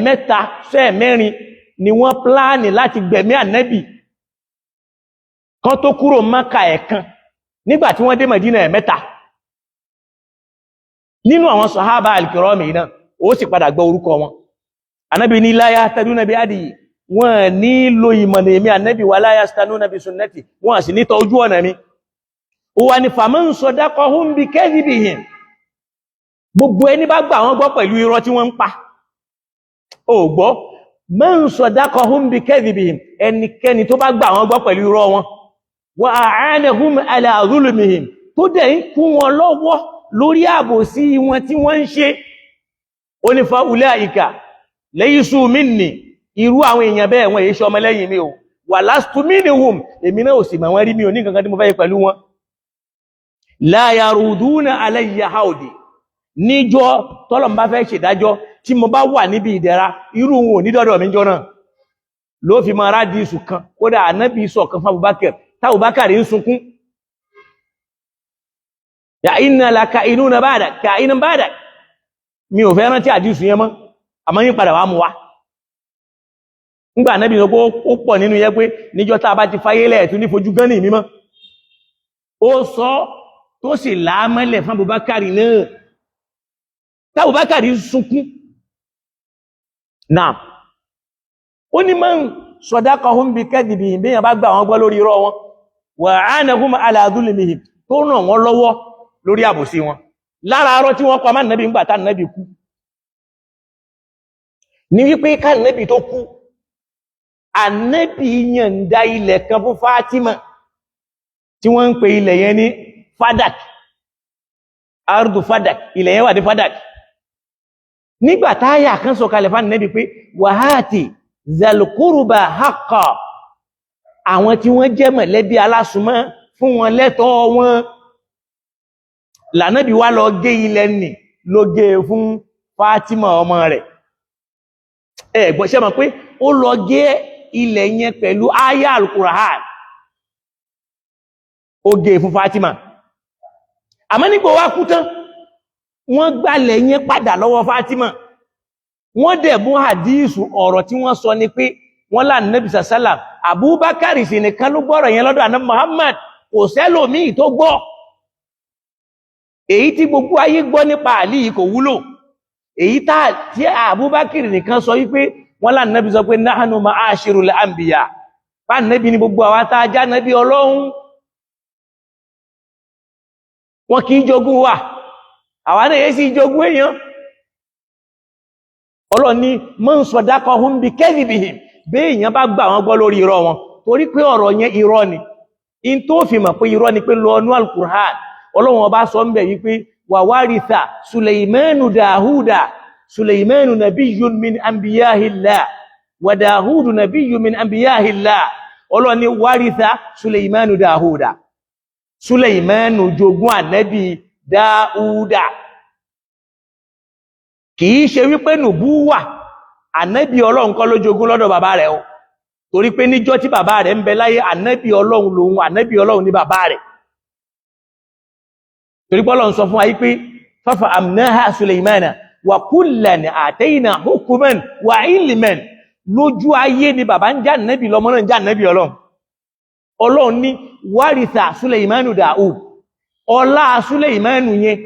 mẹ́ta sẹ́ mẹ́rin ni wọ́n pláàni láti gbẹ̀mí ànábì kan tó kúrò Mákà ẹ̀kan nígbà tí wọ́n dé Mẹdínà ẹ̀mẹ́ta nínú àwọn sàhábà al-kirami náà ó sì padà gbọ́ orúkọ wọn. Ànábì ní la yahtaduna bi hadiyi, wọ́n ní lo ìmọ̀nà èmi ànábì wa la yastanuna bi sunnati, wọ́n sì ní tọ ojú ọ̀nà mi. Ó wá ní faman sadaqahum bi kadhibihim, gbogbo ẹni bá gbà wọ́n gbọ́ pẹ̀lú irọ́ tí wọ́n ń pa. Ó gbọ́, man sadaqahum bi kadhibihim, ẹnikẹ́ni tó bá gbà wọ́n gbọ́ pẹ̀lú irọ́ wọn, wa a'anahum ala zulmihim, tó dẹ̀ ń kún wọn lọ́wọ́ lórí àbòsí wọn tí wọ́n ń ṣe. Ó ní fa ulaika laysu minni, irú àwọn èèyàn bẹ́ẹ̀ wọn èyí ṣe ọmọ lẹ́yìn mi o, wa lastu minhum, èmi náà ò sì mọ̀ wọ́n rí, mi ò ní nǹkan kan tí mo fẹ́ pẹ̀lú wọn. La yaruduna alayya haudi, níjọ́ tọ́lọ̀ bá fẹ́ ṣèdájọ́ tí mo bá wà níbi ìdẹ̀ra, irú wọn ò ní dọ́dọ̀ mi jọ náà. Ló fi máa rádìí ìsù kan, kódà ànábì sọ kan fún Abubakar, tábùbákàrí ń sunkún. Ya inna la ka'inuna ba'dak, ka'inan ba'dak. Mi ò fẹ́ rántí àdísù yẹn mọ́, àmọ́ yín padà wá mú wá. Nígbà ànábì sọ pé ó pọ̀ nínú yẹ pé níjọ́ tá a bá ti fáyé lẹ́ẹ̀tú ní fojú gán ní mímọ́. Ó sọ tó sì láàmọ́lẹ̀ fún Abubakari náà. Tábùbákàrí sunkún. Náà, ó ní man sadaqahum bi kadhibihim, bí yàn bá gbà wọn gbọ́ lórí irọ́ wọn, wa a'anahum ala dhulmihim, tó ràn wọ́n lọ́wọ́ lórí àbòsí wọn. Lára arọ́ tí wọ́n pa máa nàbí ń gbà tá nàbí kú ní wípé ká nàbí tó kú, ànábì yànda ilẹ̀ kan fún Fátímà tí wọ́n ń pè ilẹ̀ yẹn ní Fadak, ardu Fadak, ilẹ̀ yẹn wà ní Fadak. Nígbà táyà kan sọ kalẹ̀ fún ànábì pé wàhátì zalkuruba haqqa, àwọn tí wọ́n jẹ́ mọ̀lẹ́bí alásùmọ́ fún wọn lẹ́tọ̀ọ́ wọn, lànábì wá lọ gé ilẹ̀ nì, ló gé fún Fátímà ọmọ rẹ̀. Ẹ̀gbọ́n ṣe mọ̀ pé ó lọ gé ilẹ̀ yẹn pẹ̀lú áyà al-Qur'an, ó gé fún Fátímà. Àmọ́ nígbà wá kú tán, wọ́n gbálẹ̀ yẹn padà lọ́wọ́ Fátímà. Wọ́n dẹ̀ mú hadísù ọ̀rọ̀ tí wọ́n sọ ni pé wọ́n lá Ànábì sallam, Abubakar sì nìkan ló gbọ́rọ̀ yẹn lọ́dọ̀ Ànábì Muhammad, kò sẹ́lòmíì tó gbọ́. Èyí tí gbogbo ayé gbọ́ nípa Àlí yìí kò wúlò. Èyí tí Abubakar nìkan sọ wípé wọ́n lá Ànábì sọ pé nahnu ma'ashirul anbiya, bá Ànábì ní gbogbo àwa tá a já Ànábì Ọlọ́run, wọn kì í jogún wa, àwa náà yẹ́ sí jogún èèyàn. Ọlọ́run ní man sadaqahum bi kadhibihim, bí èèyàn bá gbà wọn gbọ́ lórí irọ́ wọn, torí pé ọ̀rọ̀ yẹn irọ́ ni. In tó fi mọ̀ pé irọ́ ni pé lọ́nú al-Qur'an, Ọlọ́run ọba sọ ń bẹ̀ wípé wa waritha Sulaymanu Dahuda, Sulaymanu nabiyyun min anbiyahillah, wa Dahudu nabiyyun min anbiyahillah. Ọlọ́run ní waritha Sulaymanu Dahuda, Sulaymanu jogún ànábì Dáúdà. Kìí ṣe wípé nùbúwà ànábì Ọlọ́run kọ́ ló jogún lọ́dọ̀ bàbá rẹ̀ o, torí pé níjọ́ tí bàbá rẹ̀ ń bẹ láyé ànábì Ọlọ́run lòun, ànábì Ọlọ́run ní bàbá rẹ̀. Torí pé Ọlọ́run sọ fún wa yí pé fafa amnaha Sulaymana wa kullan atayna hukman wa ilman, lójú ayé ni bàbá ń já ànábì lọ́mọ náà ń já ànábì Ọlọ́run. Ọlọ́run ní waritha Sulaymanu Daud, ọlá Sulaymanu yẹn,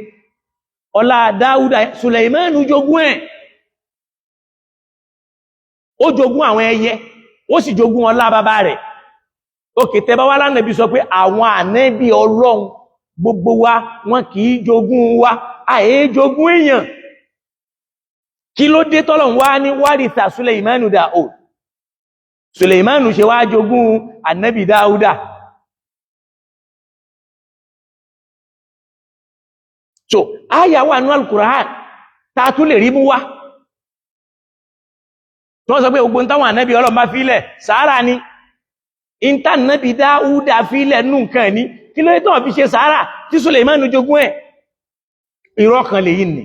ọlá Dáúdà, Sulaymanu jogún ẹ̀. Ó jogún àwọn ẹyẹ, ó sì jogún ọlá bàbá rẹ̀. Òkè tẹbá wá lánàbí sọ pé àwọn ànábì Ọlọ́run gbogbo wa wọn kìí jogún wa, àyè jogún èèyàn. Kí ló dé tọ́lọ̀run wá ní waritha Sulaymanu Daud? Sulaymanu ṣe wá jogún ànábì Dáúdà. So, àyà wà ní al-Qur'an, ta tún lè rí mú wá. Tó sọ pé gbogbo táwọn ànábì Ọlọ́run bá fílẹ̀, sàárà ni. Ìntà ànábì Dáúdà fílẹ̀ nù nǹkan ní, kí ló tó fi ṣe sàárà tí Sulaymanu jogún ẹ̀? Irọ́ kan lè yìí ni.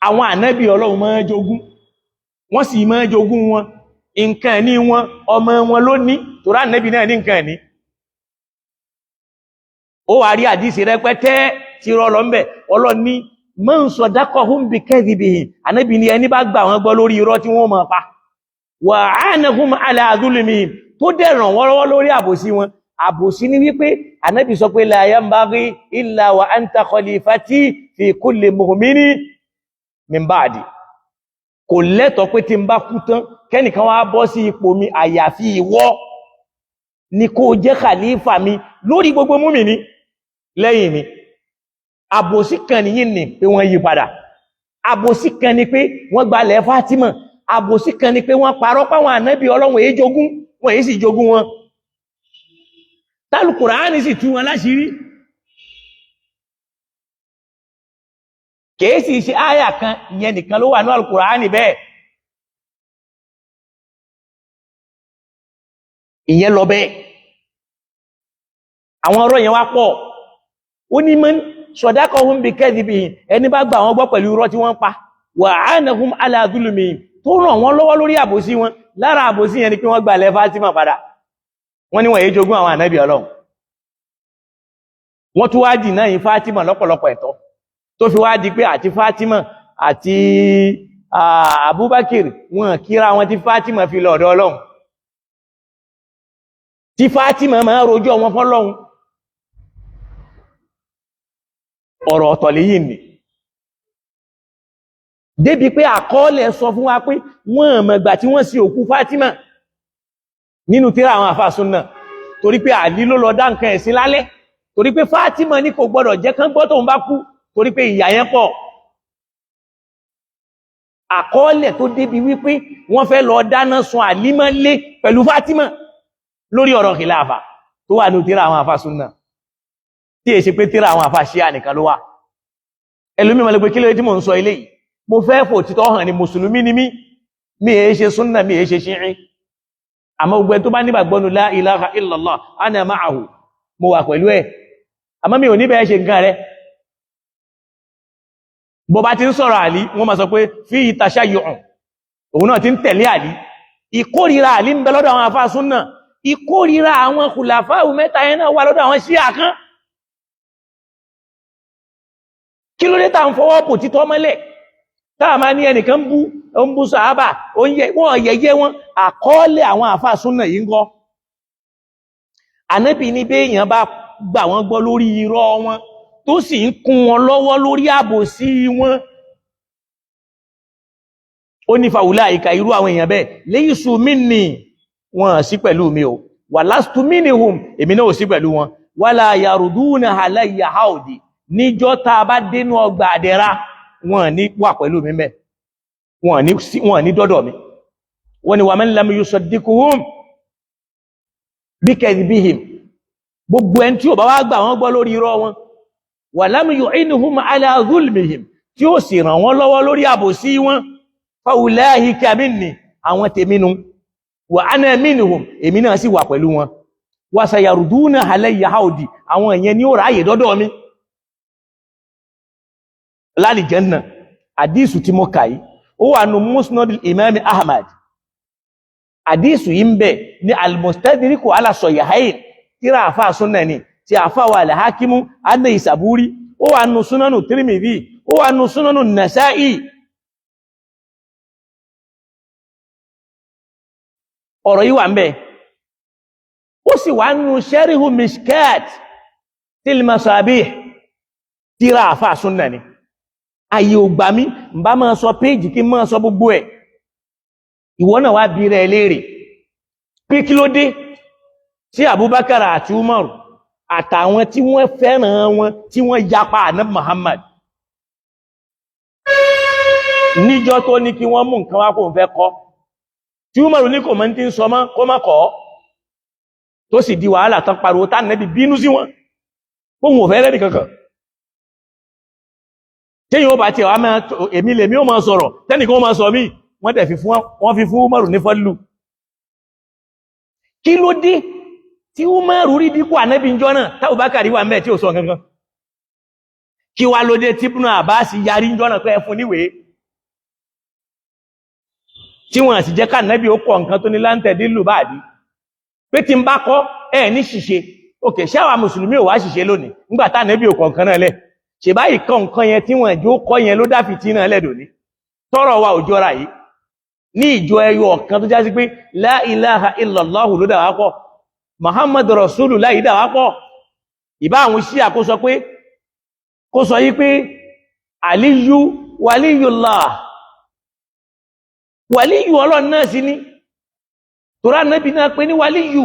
Àwọn ànábì Ọlọ́run máa jogún, wọ́n sì máa jogún wọn, nǹkan ní wọn, ọmọ wọn ló ní, torí ànábì náà ní nǹkan ní. Ó wà rí àdísì rẹpẹtẹ sí irọ́ lọ ńbẹ̀ Ọlọ́run ní man sadaqahum bi kadhibihi Ànábì ní ẹni bá gbà wọ́n gbọ́ lórí irọ́ tí wọ́n máa pa wa aanahum ala dhulmihim tó dẹ̀ ràn wọ́n lọ́wọ́ lórí àbòsí wọn àbòsí ní wípé Ànábì sọ pé la yanbaghi illa wa anta khalifati fi kulli mu'minin min ba'di kò lẹ́tọ̀ọ́ pé tí ń bá kú tán kẹ́nìkan wá bọ́ sí ipò mi àyàfi ìwọ ni kó jẹ́ khalifa mi lórí gbogbo mùmínì lẹ́yìn mi àbòsí kan nìyí ni pé wọ́n yí padà àbòsí kan ni pé wọ́n gbalẹ̀ Fátímà àbòsí kan ni pé wọ́n parọ́ páwọn ànábì Ọlọ́run èyí jogún wọ́n èyí sì jogún wọn tálù Kùránì sì tú wọn láṣìírí kèésì ṣe áyà kan ìyẹn nìkan ló wà ní Al-Kùránì bẹ́ẹ̀ ìyẹn lọ bẹ́ẹ̀ àwọn ọ̀rọ̀ yẹn wá pọ̀ ó ní man sadaqahum bi kadhibihim ẹni bá gbà wọ́n gbọ́ pẹ̀lú irọ́ tí wọ́n pa wa aanahum ala dhulmihim tó ràn wọ́n lọ́wọ́ lórí àbòsí wọn lára àbòsí yẹn ni pé wọ́n gbà lẹ̀ Fátímà padà wọ́n ní wọ́n èyí jogún àwọn ànábì Ọlọ́run wọ́n tún wá dì náà yìí Fátímà lọ́pọ̀lọpọ̀ ẹ̀tọ́ tó fi wá di pé àti Fátímà àti Abubakar wọn kíra wọn tí Fátímà fi lọ ọ̀dọ̀ Ọlọ́run tí Fátímà máa rojọ́ wọn fọ́lọ́run ọ̀rọ̀ ọ̀tọ̀ lèyí ni débi pé àkọọ́lẹ̀ sọ fún wa pé wọ́n mọ̀gbà tí wọ́n sí òkú Fátímà nínú tírà àwọn àfáà Sunna torí pé Àlí ló lọ dá nǹkan ẹ̀sìn lálẹ́ torí pé Fátímà ní kò gbọdọ̀ jẹ́ kán gbọ́ tóun bá kú torí pé ìyà yẹn pọ̀ àkọọ́lẹ̀ tó débi wípé wọ́n fẹ́ lọ dáná sun Àlí mọ́lé pẹ̀lú Fátímà lórí ọ̀rọ̀ khilafa tó wà ní tírà àwọn àfáà Sunna tí è ṣe pé tírà àwọn àfáà Ṣíà nìkan ló wà ẹlòmí mọ̀ lè pé kí ló tí mò ń sọ eléyìí mo fẹ́ fò títọ́ hàn ní mùsùlùmí ni mi è ṣe Sunna mi è ṣe Ṣíì àmọ́ gbogbo tó bá nígbàgbọ́nu la ilaha illallah ana ma'ahu mo wà pẹ̀lú ẹ̀ àmọ́ mi ò ní bẹ́ẹ̀ ṣe nǹkan rẹ̀ bó bá ti ń sọ̀rọ̀ Àlí wọ́n máa sọ pé fi tashayyu'un òun náà ti ń tẹ̀lé Àlí ìkórìíra Àlí ń bẹ lọ́dọ̀ àwọn àfáà Sunna ìkórìíra àwọn khulafa'u mẹ́ta yẹn náà wà lọ́dọ̀ àwọn Ṣíà kan kí ló dé tá ń fọwọ́ pò títọ́ mọ́lẹ̀ táà máa ní ẹnìkan bú sàhábà wọ́n yẹ̀yẹ́ wọn àkọọ́lẹ̀ àwọn àfáà Sunna yìí ń gọ́ Ànábì ní bí èèyàn bá gbà wọ́n gbọ́ lórí irọ́ wọn tó sì ń kún wọn lọ́wọ́ lórí àbòsí wọn ó ní faulaika irú àwọn èèyàn bẹ́ẹ̀ laysu minni wọn sí pẹ̀lú mi o wa lastu minhum èmi náà ò sí pẹ̀lú wọn wala yaruduna alayya haudi níjọ́ tá a bá dénú ọgbà àdẹ́ra wọn ní wà pẹ̀lú mi mẹ́ wọn ní dọ́dọ̀ mi wọ́n ní wa man lam yusaddiquhum bikadhibihim gbogbo ẹni tí ó bá wá gbà wọ́n gbọ́ lórí irọ́ wọn wa lam yu'inhum ala dhulmihim tí ó sì ràn wọ́n lọ́wọ́ lórí àbòsí wọn fa ulaika minni àwọn tèmínú wa ana minhum èmi náà sì wà pẹ̀lú wọn wa sayaruduna alayya haudi àwọn èèyàn ni ó ráyè dọ́dọ̀ mi lálìjẹ́nà àdísù tí mo kàí ó wà nù Musnad Imam Ahmad àdísù yí ń bẹ ní al-Mustadriku ala Sahihayn tíra àfáà Sunna ni tí àfáà wà al-Hakimu an-Naysaburi ó wà nù Sunanu Tirmidhi ó wà nù Sunanu Nasa'i ọ̀rọ̀ yí wà ń bẹ ó sì wà nù Sharhu Mishkat til Masabih tíra àfáà Sunna ni ayé ò gbà mí ń bá máa sọ péjì kí máa sọ gbogbo ẹ̀ ìwọ náà wá bí rẹ̀ léèrè pé kí ló dé tí Abubakar àti Umar àtàwọn tí wọ́n fẹ́ràn wọn tí wọ́n yapa Ànábì Muhammad níjọ́ tó ní kí wọ́n mú nǹkan wá kó ń fẹ́ kọ́ tí Umar ní kò mọ́ tí ń sọ mọ́ kó má kọ́ tó sì di wàhálà tán pariwo tá Ànábì bínú sí wọn fóhun ò fẹ́ rẹ́ nìkankan tí yíò bá tí ọ̀wá mẹ́ èmi lè mí ó máa sọ̀rọ̀ tẹ́nìkan ó máa sọ mí wọ́n tẹ̀ fi fún Umaru ní fọ́lù kí ló dé tí Umaru rí dípò Ànábì ń jọ náà táwọn bá kàrí wà mẹ́ tí ó sọ gangan kí wá ló dé tí Ibn Abbas yarí ń jọ náà pé ẹ fún níwèé tí wọ́n sì jẹ́ ká Ànábì ó kọ̀ nǹkan tó ní láńtẹ̀dílù báàdì pé tí ń bá kọ́ ẹ ní ṣìṣe òkè ṣáwà mùsùlùmí ò wá ṣìṣe lónìí nígbà tá Ànábì ó kọ̀ nǹkan náà lẹ̀ ṣe báyìí nǹkan yẹn tí wọ́n jó kọ́ yẹn ló dá fìtínà lẹ́dọ̀ ní tọ́rọ̀ wa ò jọra yìí ní ìjọ ẹyọ ọ̀kan tó já sí pé la ilaha illallah ló dà wá pọ̀ Muhammad Rasulullah dà wá pọ̀ ìbá àwọn Ṣíà kó sọ yí pé Aliyu waliyullah waliyu Ọlọ́run náà sí ní torá Nábì náà pé ní waliyu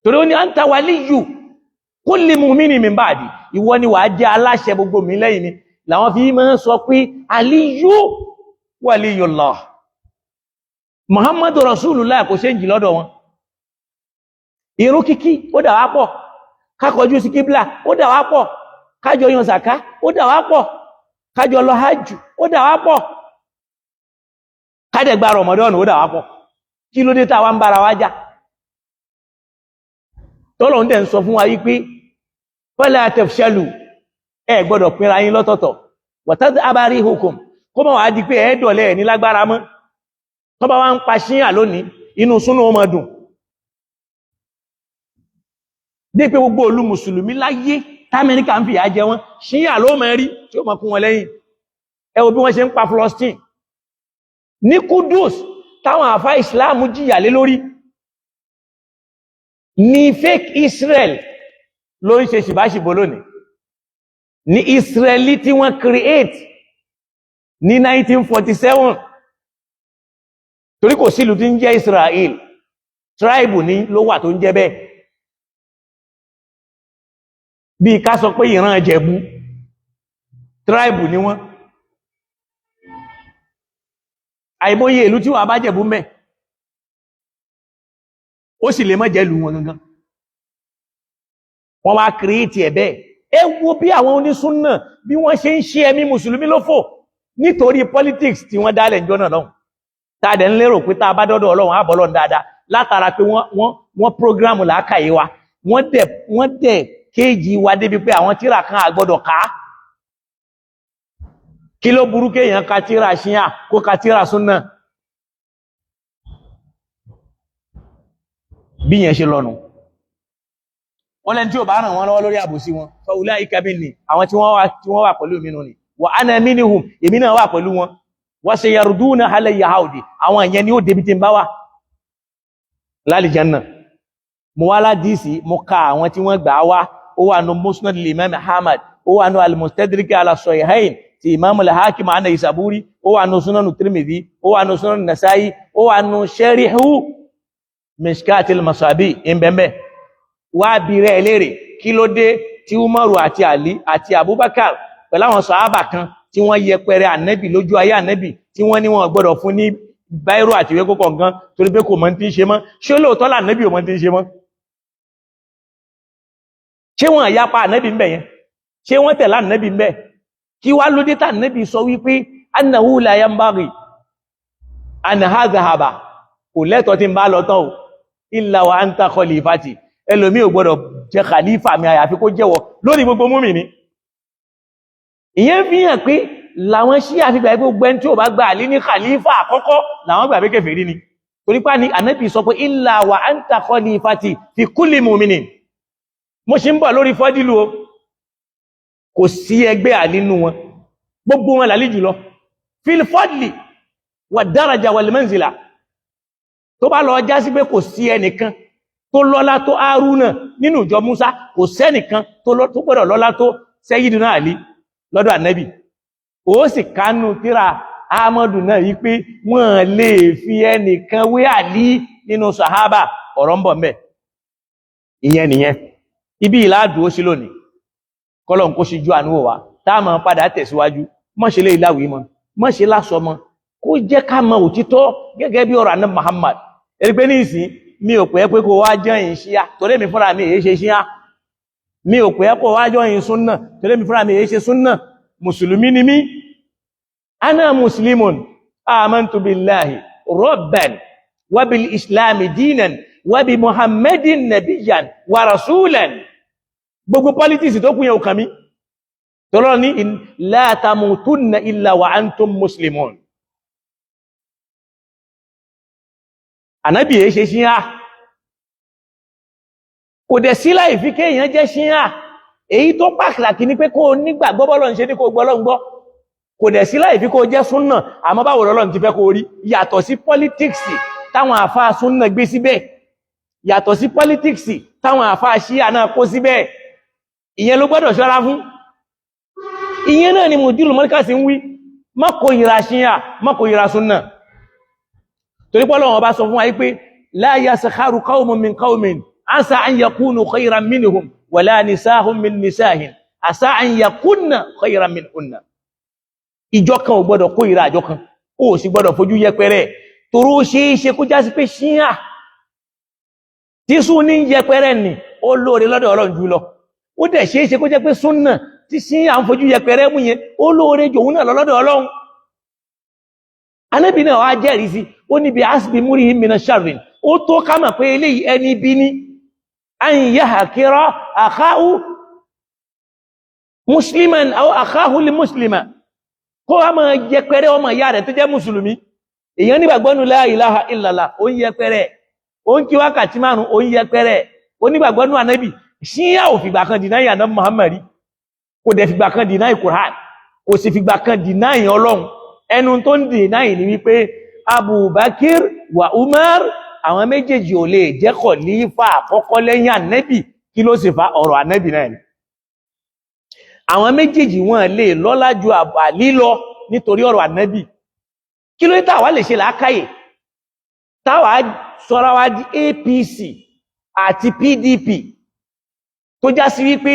torí ó ní anta waliyu kulli mu'minin min ba'di ìwọ ni wàá jẹ́ aláṣẹ gbogbo mi lẹ́yìn ni làwọn fi máa ń sọ pé Aliyu waliyullah Muhammadu Rasulullah kò ṣe ń jì lọ́dọ̀ wọn ìrun kíkí ó dà wá pọ̀ kákọjú sí kíblà ó dà wá pọ̀ kájọ yan zaka ó dà wá pọ̀ kájọ lọ hajj ó dà wá pọ̀ kádẹ̀gbà Ramadan ó dà wá pọ̀ kí ló dé tá wá ń bára wá jà tọ́lọ̀ ń dẹ̀ ń sọ fún wa yí pé fala tafshalu ẹ gbọ́dọ̀ pínra yín lọ́tọ̀ọ̀tọ̀ wa tadhhaba rihukum kó mọ̀ wá di pé ẹ̀ẹ́dọ̀lẹ́ ní lágbára mọ́ tó bá wá ń pa Ṣíà lónìí inú súnú ọmọ dùn dé pé gbogbo olú mùsùlùmí láyé t'Amẹ́ríkà ń fìyà jẹ wọ́n Ṣíà ló mọ̀ rí tí ó mọ̀ kún wọn lẹ́yìn ẹ wo bí wọ́n ṣe ń pa Palestine ní Kudus táwọn àfá Islam jìyà lé lórí ní fake Israel ló ń ṣe ṣìbáṣìbò lónìí ní Israeli tí wọ́n create ní 1947 torí kò sílùú tí ń jẹ́ Israel tribe ní ló wà tó ń jẹ́ bẹ́ẹ̀ bí ká sọ pé ìran Jẹ̀bú tribe ní wọ́n àìmọye ìlú tí wà bá Jẹ̀bú mẹ́ ó sì lè mọ́ jẹ́lú wọn gangan wọ́n wá kìrìtì ẹ̀ bẹ́ẹ̀ ẹ wo bí àwọn onísúnnà bí wọ́n ṣe ń ṣe ẹ̀mí mùsùlùmí lófò nítorí politics tí wọ́n dálẹ̀ ìjọ náà lọ́hùn tàdẹ̀ ń lérò pé tá a bá dọ́dọ̀ Ọlọ́run á bọ́ Ọlọ́run dáadáa látara pé wọ́n program làákàyè wa wọ́n dẹ̀ kéèjì wa débi pé àwọn tíra kan àgbọ́dọ̀ ká kí ló burú kéèyàn ka tíra Ṣíà kó ka tíra Sunna bí yẹn ṣe lọ́nu wọ́n lẹ́ni tí ó bá ràn wọ́n lọ́wọ́ lórí àbòsí wọn fa ulaika minni àwọn tí wọ́n wà pẹ̀lú mi nù ni wa ana minhum èmi náà wà pẹ̀lú wọn wa sayarduna alayya haudi àwọn ìyẹn ni ó débi tí ń bá wà lálìjánnà mo wá ládìsí mo ka àwọn tí wọ́n gbà wá ó wà nù Musnad al-Imam Ahmad ó wà nù al-Mustadrak ala Sahihayn ti Imam al-Hakim an-Naysaburi ó wà nù Sunan Tirmidhi ó wà nù Sunan Nasa'i ó wà nù Sharihu Mishkatil Masabi ìbẹ̀mẹ̀ wá bí rẹ̀ lérè kí ló dé tí Umaru àti Ali àti Abubakar pẹ̀lú àwọn sàhábà kan tí wọ́n yẹpẹrẹ Ànábì lójú ayé Ànábì tí wọ́n ní wọn gbọ́dọ̀ fún ní báírò àti ìwé kọ́kọ́ gan torí pé kò mọ̀ tí ń ṣe mọ́ ṣé lóòótọ́ l'Ànábì ò mọ̀ tí ń ṣe mọ́ ṣé wọ́n yapa Ànábì ńbẹ̀ yẹn ṣé wọ́n tẹ̀lé Ànábì ńbẹ̀ kí wá ló dé tá Ànábì sọ wípé annahu la yanbaghi an hadhhaba kò lẹ́tọ̀ọ́ tí ń bá lọ tán o illa wa anta khalifati ẹlòmí ò gbọ́dọ̀ jẹ khalifa mi àyàfi kó jẹ́wọ́ lórí gbogbo mùmínì ìyẹn fi hàn pé làwọn Ṣíà fi gbà pé gbogbo ẹni tí ò bá gba Àlí ní khalifa àkọ́kọ́ làwọn gbà pé kèfèrí ni torí pé Ànábì sọ pé illa wa anta khalifati fi kulli mu'minin mo ṣe ń bọ̀ lórí fọ́dílù o kò sí ẹgbẹ́ Àlí nínú wọn gbogbo wọn làlí jùlọ fil fadli wà daraja wal manzila tó bá lọ já sí pé kò sí ẹnìkan tó lọ́lá tó Hárúnà nínú ìjọ Músá kò sẹ́nìkan tó gbọ́dọ̀ lọ́lá tó Sayyidina Àlí lọ́dọ̀ Ànábì ó sì kánú tíra Ahmadu náà yí pé wọ́n lè fi ẹnìkan wé Àlí nínú sàhábà ọ̀rọ̀ ń bọ̀ mẹ́ ìyẹn nìyẹn ibi ìlàdù ó sí lónìí kọ́lọ̀n kó sí jú ànúwò wa táàmà padà tẹ̀síwájú mọ́ṣe lé ìláwí mọ́ mọ́ṣe lásọ mọ́ kó jẹ́ ká mọ òtítọ́ gẹ́gẹ́ bí ọ̀rọ̀ Ànábì Muhammad ẹgbẹ́ ní ìsìn mi ò pẹ́ pé kó wá jọyìn Ṣíà torí mi fúnra mi èé ṣe Ṣíà mi ò pẹ́ kó wá jọyìn Sunna torí mi fúnra mi èé ṣe Sunna mùsùlùmí ni mí ana muslimun amantu billahi rabban wa bil islami dinan wa bi muhammadin nabiyyan wa rasulan gbogbo politics tó kún yẹn ò kàn mí tọ́lọ́ ní la tamutunna illa wa antum muslimun Ànábì èé ṣe Ṣíà kò dẹ̀ sí láì fi kéèyàn jẹ́ Ṣíà èyí tó pàtàkì ní pé kó nígbàgbọ́ bọ́lọ́run ṣe ní kó gbọ́ Ọlọ́run gbọ́ kò dẹ̀ sí láì fi kó jẹ́ súnnà àmọ́ báwo lọ́lọ́run ti fẹ́ kó rí yàtọ̀ sí politics táwọn àfáà súnnà gbé síbẹ̀ yàtọ̀ sí politics táwọn àfáà ṣíà náà kó síbẹ̀ ìyẹn ló gbọ́dọ̀ ṣọ́ra fún ìyẹn náà ni Mudeerul Markaz ń wí má kórìíra ṣíà má kórìíra súnnà torí pé Ọlọ́run bá sọ fún wa pé la yaskharu qawmun min qawmin asa an yakunu khayran minhum wala nisahum min nisahin asa an yakunna khayran minhunna ìjọ kan ò gbọ́dọ̀ kórìíra àjọ kan ó sì gbọ́dọ̀ fojú yẹpẹrẹ torí ó ṣeéṣe kó jásí pé ṣíà tí Sunni yẹpẹrẹ ni ó lóore lọ́dọ̀ Ọlọ́run jù lọ ó dẹ̀ ṣeéṣe kó jẹ́ pé súnnà tí ṣíà ń fojú yẹpẹrẹ mú yẹn ó lóore jòun náà lọ́dọ̀ Ọlọ́run Ànábì náà wá jẹ́rìí sí ó ní bí asbi múrí mina sharrin ó tó ká mọ̀ pé eléyìí ẹni bí ní an yahkira akhahu musliman aw akhahu li muslima kó a máa yẹpẹrẹ ọmọ ìyá rẹ̀ tó jẹ́ mùsùlùmí èèyàn nígbàgbọ́nù la ilaha illallah ó ń yẹpẹrẹ ó ń kí wákàtí márùn ó ń yẹpẹrẹ ó nígbàgbọ́nù Ànábì ṣíyà ò fìgbà kan dìnáì Ànábì Muhammad kò dẹ̀ fìgbà kan dìnáì Qur'an kò sì fìgbà kan dìnáì Ọlọ́run ẹnu tó ń dìnáì ní wípé Abubakar wa Umar àwọn méjèèjì ò lè jẹ́ khalifa àkọ́kọ́ lẹ́yìn Ànábì kí ló sì fa ọ̀rọ̀ Ànábì náà ni àwọn méjèèjì wọn lè lọ́lá ju Àlí lọ nítorí ọ̀rọ̀ Ànábì kí ló táwa lè ṣe làákàyè táwa sọ́ra wa di APC àti PDP tó já sí wípé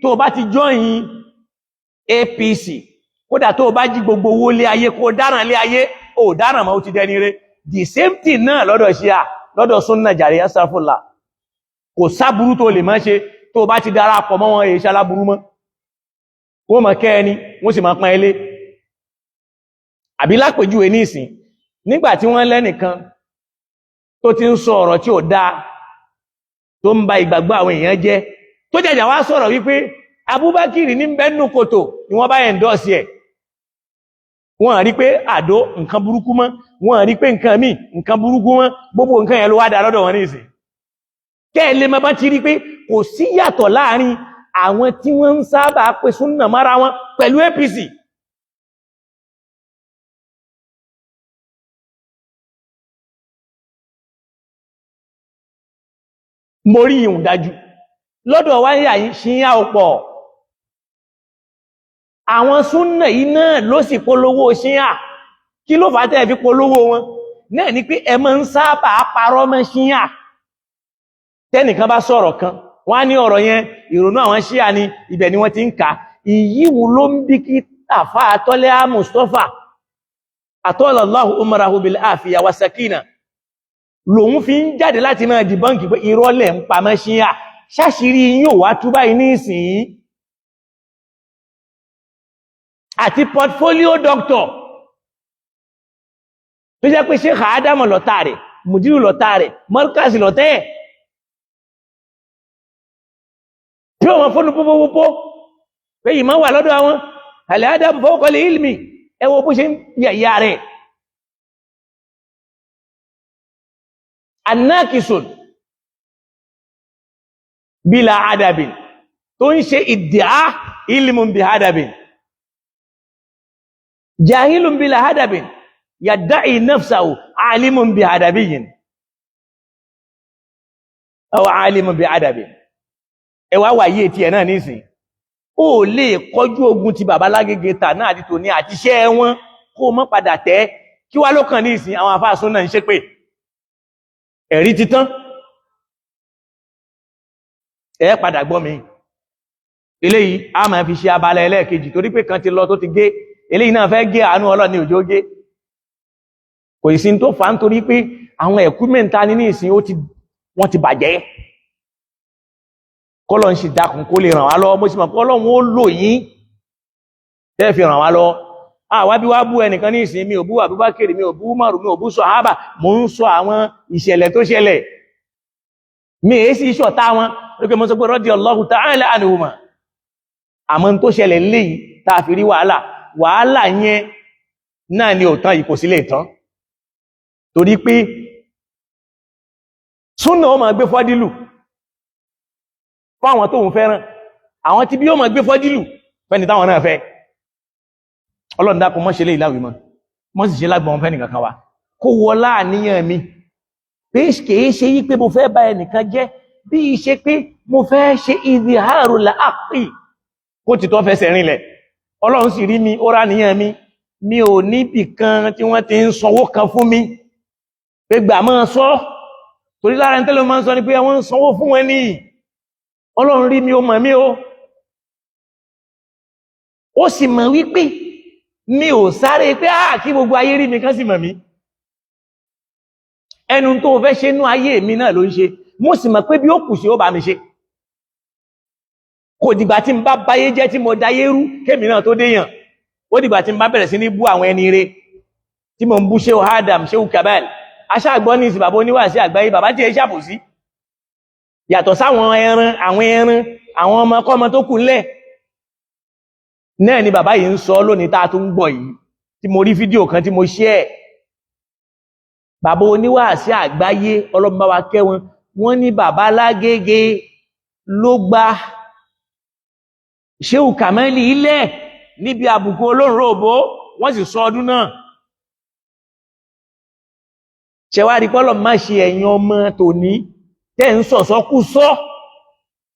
tó bá ti jọyìn APC kódà tó bá jí gbogbo owó lé ayé kó dáràn lé ayé ó dáràn mọ́ ó ti dẹni rẹ̀ the same thing náà lọ́dọ̀ Ṣíà lọ́dọ̀ Sunna jàre astaghfirullah kò sáburú tó lè máa ṣe tó bá ti darapọ̀ mọ́ wọn èyí ṣaláburú mọ́ wọ́n mọ̀ kẹ́ ẹni wọ́n sì máa pán ilé àbí lápèjúwe ní ìsìn nígbàtí wọ́n lẹ́nìkan tó ti ń sọ ọ̀rọ̀ tí ò dáa tó ń ba ìgbàgbọ́ àwọn èèyàn jẹ́ tó jẹjà wá sọ̀rọ̀ wípé Abubakar ní bẹ́ẹ̀nù kòtò ni wọ́n bá endorse ẹ̀ wọ́n rí pé àdó nǹkan burúkú mọ́ wọ́n rí pé nǹkan míì nǹkan burúkú mọ́ gbogbo nǹkan yẹn ló wá dá lọ́dọ̀ wọn ní ìsìn kẹ́ẹ̀lẹ́ mọ́ bá ti rí pé kò sí yàtọ̀ láàrin àwọn tí wọ́n ń sábà pè súnnà mára wọn pẹ̀lú APC mo rí ìhùn dájú lọ́dọ̀ wáyé ṣíyá ọ̀pọ̀ àwọn súnnà yìí náà ló sì polówó ṣíyá kí ló fà tẹ́ fi polówó wọn náà ni pé ẹ máa ń sábà parọ́ mọ́ ṣíyá tẹ́nìkan bá sọ̀rọ̀ kan wọ́n á ní ọ̀rọ̀ yẹn ìrònú àwọn ṣíyá ni ibẹ̀ ni wọ́n ti ń kà ìyíwù ló ń bí kí àfá àtọ́lẹ́ Mustapha àtọ́lọ́láhù umarahu bil afiya wa sakina lòun fi ń jáde láti máa dìbọ́ǹkì pé ìrọ́lẹ̀ ń pa mọ́ ṣíyá ṣáṣírí yóò wá túbá ní ìsìn àti portfolio doctor tó jẹ́ pé Sheikh Adamu lọ́tà rẹ̀ Mudeerul lọ́tà rẹ̀ Markaz lọ́tà ẹ̀ tí ó wọ́n fónú pópópópó pé ìmọ̀ wà lọ́dọ̀ àwọn al-adabu fawqa al-ilmi ẹwọ bó ṣe ń yà rẹ̀ annakisun bila adabin tó ń ṣe iddia ilmun bi adabin jahilun bila adabin yadda'i nafsahu alimun bi adabiyyin aw alimun bi adabin ẹwà wáyé tí ẹ̀ náà nísìn ó lè kọjú ogun ti bàbá lágége tà náà àti tòní àti iṣẹ́ wọn kó mọ́ padà tẹ́ kí wá lókàn nísìn àwọn àfáà Sunna ń ṣépè ẹ̀rí ti tán ẹ padà gbọ́ mi eléyìí a máa fi ṣe abala ẹlẹ́ẹ̀kejì torí pé kan ti lọ tó ti gé eléyìí náà fẹ́ gé àánú Ọlọ́run òjò gé kò sí tó fà ń torí pé àwọn ẹ̀kú mẹ́ta ní ìsìn wọ́n ti bàjẹ́ kọ́lọ̀n sì dákùn kó lè ràn wá lọ́wọ́ mo sì mọ̀ kọ́lọ̀n ó lò yín tẹ́ fi ràn wá lọ́wọ́ àwa bí wá bú ẹnìkan ní ìsìn mi ò bú Abubakar mi ò bú Umaru mi ò bú sàhábà mo ń sọ àwọn ìṣẹ̀lẹ̀ tó ṣẹlẹ̀ mi èé sì ṣọ̀tá wọn lókè mo sọ pé radiyallahu ta'ala anhuma àmọ́ tó ṣẹlẹ̀ léyìí tá a fi rí wàhálà yẹn náà ni ò tán yìí kò sí lè tán torí pé Sunna ó máa gbé fọ́dílù fáwọn tóun fẹ́ràn àwọn tí bí yóò máa gbé fọ́dílù fẹ́ni táwọn náà fẹ́. Ọlọ́run dákun mọ́ ṣe lé ìláwì mọ́ mọ́ sì ṣe lágbọ̀n fẹ́ nìkan kan wa kó wọlá àníyàn mi pé kìí ṣe yí pé mo fẹ́ bá ẹnìkan jẹ́ bí i ṣe pé mo fẹ́ ṣe ìdíhàrù làápì kó ti tọ́ fẹsẹ̀ rinlẹ̀. Ọlọ́run sì rí mi ó rá níyàn mi ò níbì kan tí wọ́n ti ń sanwó kan fún mi pé gbà máa sọ torí lára ń tẹ́lẹ̀ máa ń sọ ni pé wọ́n ń sanwó fún wọn ní Ọlọ́run rí mi ó mọ̀ mí ó sì mọ̀ wípé mi ò sáré pé kí gbogbo ayé rí mi kán sì mọ̀ mí ẹnu tó fẹ́ ṣe nú ayé mi náà ló ń ṣe mo sì mọ̀ pé bí ó kù sí ó bá mi ṣe kò dìgbà tí n bá báyé jẹ́ tí mo dáyé rú kémi náà tó déyàn ó dìgbà tí n bá bẹ̀rẹ̀ sí ní bú àwọn ẹni rere tí mo ń bú Shehu Adam Shehu Kabal aṣáàgbọ́n ní ìsìn bàbá oníwàásí àgbáyé bàbá tí ẹ ṣàbòsí yàtọ̀ sáwọn ẹran àwọn ọmọkọ́mọ tó kù ńlẹ̀ náà ni bàbá yìí ń sọ lónìí tá a tún ń gbọ́ yìí tí mo rí fídíò kan tí mo share bàbá oníwàásí àgbáyé Ọlọ́run bá wa kẹ́ wọn wọ́n ní bàbá Lágége ló gba Shehu Kamali ilẹ̀ níbi àbùkù olóòrùn òbó wọ́n sì sọ ọdún náà ṣẹwárí pọ́lọ̀ má ṣe ẹ̀yin ọmọ tòní tẹ́ ń sọ̀sọ́kú sọ́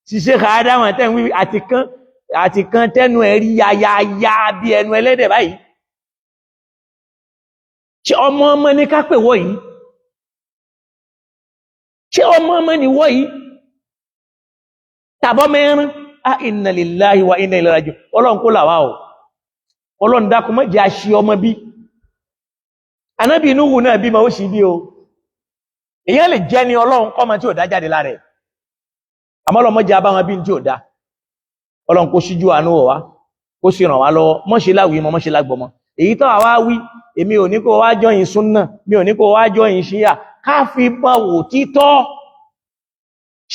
ṣiṣẹ́ kàádáwọn tẹ́ ń wí àti kan tẹ́nu ẹ̀rí yáyáyá bí ẹnu ẹlẹ́dẹ̀ báyìí ṣe ọmọ ní ká pè wọ́ yìí ṣe ọmọ ni wọ́ yìí tàbọ́ mẹ́rin inna lillahi wa inna ilaihi raji'un Ọlọ́run kó là wá o Ọlọ́run dákun má jẹ́ aṣí ọmọ bí Ànábì Nuhu náà bí ma ó sì bí o èyàn lè jẹ́ ni Ọlọ́run kọ́mọ tí ò dá jáde lára ẹ̀ àmọ́ Ọlọ́run má jẹ́ abá wọn bí tí ò dá Ọlọ́run kó síjú àánú wọ̀ wá kó sì ràn wá lọ́wọ́ mọ́ ṣe láwìí mọ́ ṣe lágbọ́mọ èyí tó àwa wí èmi ò ní kó wá jọyìn súnnà mi ò ní kó wá jọyìn ṣíyà ká fi bá wò títọ́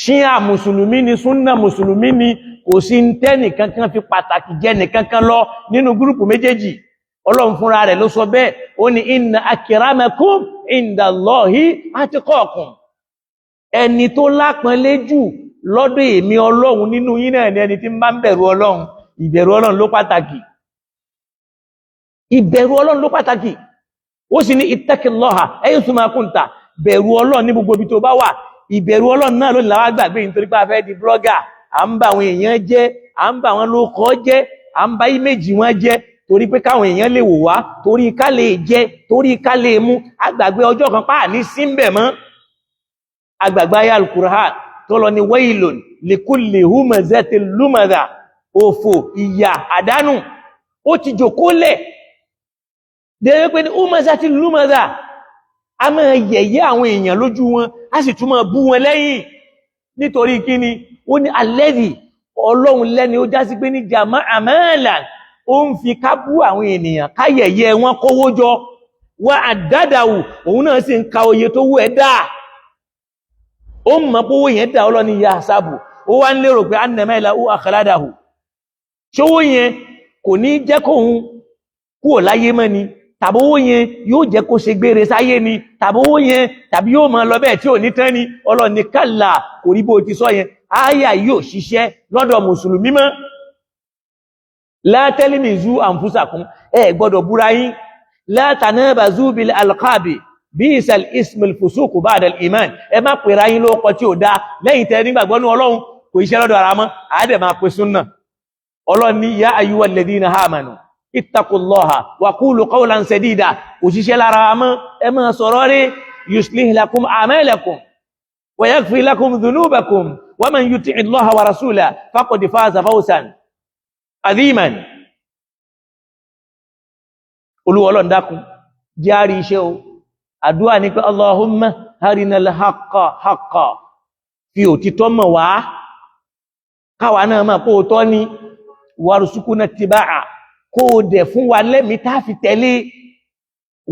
ṣíyà mùsùlùmí ni súnnà mùsùlùmí ni kò sí ń tẹ́nì kankan fi pàtàkì jẹ́ nìkankan lọ nínú gúrùpù méjèèjì Ọlọ́run fúnra rẹ̀ ló sọ bẹ́ẹ̀ ó ní inna akramakum indallahi atqakum ẹni tó lápọ́nlé jù lọ́dọ̀ èmi Ọlọ́run nínú yín náà ni ẹni tí ń bá ń bẹ̀rù Ọlọ́run ìbẹ̀rù Ọlọ́run ló pàtàkì ìbẹ̀rù Ọlọ́run ló pàtàkì ó sì ní ittaqillaha haythuma kunta bẹ̀rù Ọlọ́run ní gbogbo ibi tó bá wà ìbẹ̀rù Ọlọ́run náà ló ní làwọn gbàgbé nítorí pé a fẹ́ di blogger à ń bá àwọn èèyàn jẹ́ à ń bá àwọn lókọ́ jẹ́ à ń bá íméjì wọn jẹ́ torí pé káwọn èèyàn lè wò wá torí ká lè jẹ torí ká lè mú àgbàgbé ọjọ́ kan pàà ní símbẹ̀ mọ́ àgbàgbé ayé al-Qur'an tó lọ ní wailun likulli humazatin lumaza òfò ìyà àdánù ó ti jòkó lẹ̀ dẹ̀rẹ́ pé ní humazatin lumaza a máa yẹ̀yẹ́ àwọn èèyàn lójú wọn a sì tún máa bú wọn lẹ́yìn nítorí kíni ó ní alladhi Ọlọ́run lẹ́ni ó já sí pé ní jama'a malan ó ń fi ká bú àwọn ènìyàn ká yẹ̀yẹ́ wọn kówó jọ wá àdádàwù òun náà sì ń ka oye tó wú ẹ dáa ó mọ̀ pówó yẹn dáa Ọlọ́ni ya sábù ó wá ń lérò pé annama lahu akhladahu ṣówó yẹn kò ní jẹ́ kóhun kúrò láyé mọ́ ni tàbówó yẹn yóò jẹ́ kó ṣe gbére sáyé ni tàbówó yẹn tàbí yóò máa lọ bẹ́ẹ̀ tí ò ní tán ni Ọlọ́ni kálà kò rí bó ti sọ yẹn áyà yóò ṣiṣẹ́ lọ́dọ̀ mùsùlùmí mọ́ la talmizu anfusakum ẹ gbọ́dọ̀ búra yín la tanabazu bil alqabi bisal ismul fusuq ba'da al iman ẹ má pera yín ló kọ tí ó dá lẹ́yìn tẹ́ nígbàgbọ́ nú Ọlọ́run kò iṣẹ́ lọ́dọ̀ ara mọ́ a dẹ̀ máa pe sunna Ọlọ́run ní ya ayyuhal ladhina amanu ittaqullaha wa qulu qawlan sadida òṣìṣẹ́ lára mọ́ ẹ máa sọ̀rọ̀ rẹ̀ yuslih lakum a'malakum wa yaghfir lakum dhunubakum wa man yuti'i Allaha wa rasulahu faqad faza fawzan adhiman Olúwa Ọlọ́run dákun járí iṣẹ́ o àdúà ní pé Allahumma harinal haqqa haqqa fi òtítọ́ mọ̀ wá káwa náà máa kó tọ́ ní warzuqna ittiba'a kó dẹ̀ fún wa lẹ́mí tá fi tẹ̀lé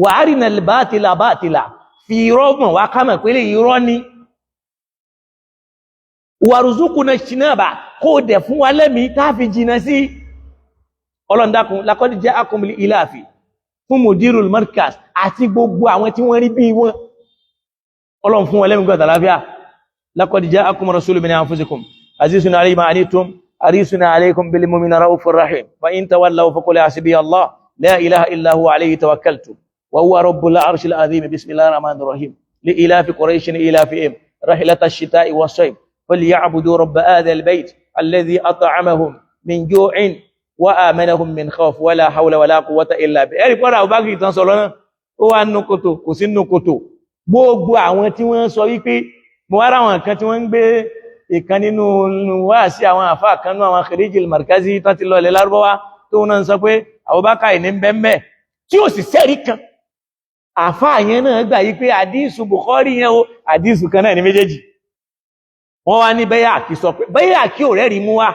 wa harinal batila batila fi irọ́ mọ̀ wá ká mọ̀ pé lè irọ́ ní warzuqna ijtinaba kó dẹ̀ fún wa lẹ́mí tá fi jìnà sí Ọlọ́run dákun laqad ja'akum ilafi fún Mudeerul Markaz àti gbogbo àwọn tí wọ́n rí bí wọn Ọlọ́run fún wọn lẹ́mí gbọ́ta láfíà laqad ja'akum rasulun min anfusikum azizun alayhi ma anittum حريص عليكم بالمؤمنين رؤوف رحيم فإن تولوا فقل حسبي الله لا إله إلا هو عليه توكلت وهو رب العرش العظيم بسم الله الرحمن الرحيم لإلاف قريش إلافهم رحلة الشتاء والصيف فليعبدوا رب هذا البيت الذي أطعمهم من جوع وآمنهم من خوف ولا حول ولا قوة إلا بالله. ẹ̀rí pọ́nà àbúbákì tán sọ lọ́nà ó wà nínú kòtò kò sí nínú kòtò gbogbo àwọn tí wọ́n sọ wípé mo wá ráwọn kan tí wọ́n ń gbé ìkan nínú wá sí àwọn àfáà kan nínú àwọn kìrìjì Markazi tán ti lọ ilẹ̀ Lárúbáwá tó náà sọ pé Abubakar ní bẹ́ẹ̀ tí ó sì sẹ́rí kan àfáà yẹn náà gbà yí pé àdísù Bukhari yẹn o àdísù kan náà ní méjèèjì wọ́n wá ní bẹ́yà kí sọ pé bẹ́yà kí ò rẹ́rí mú wá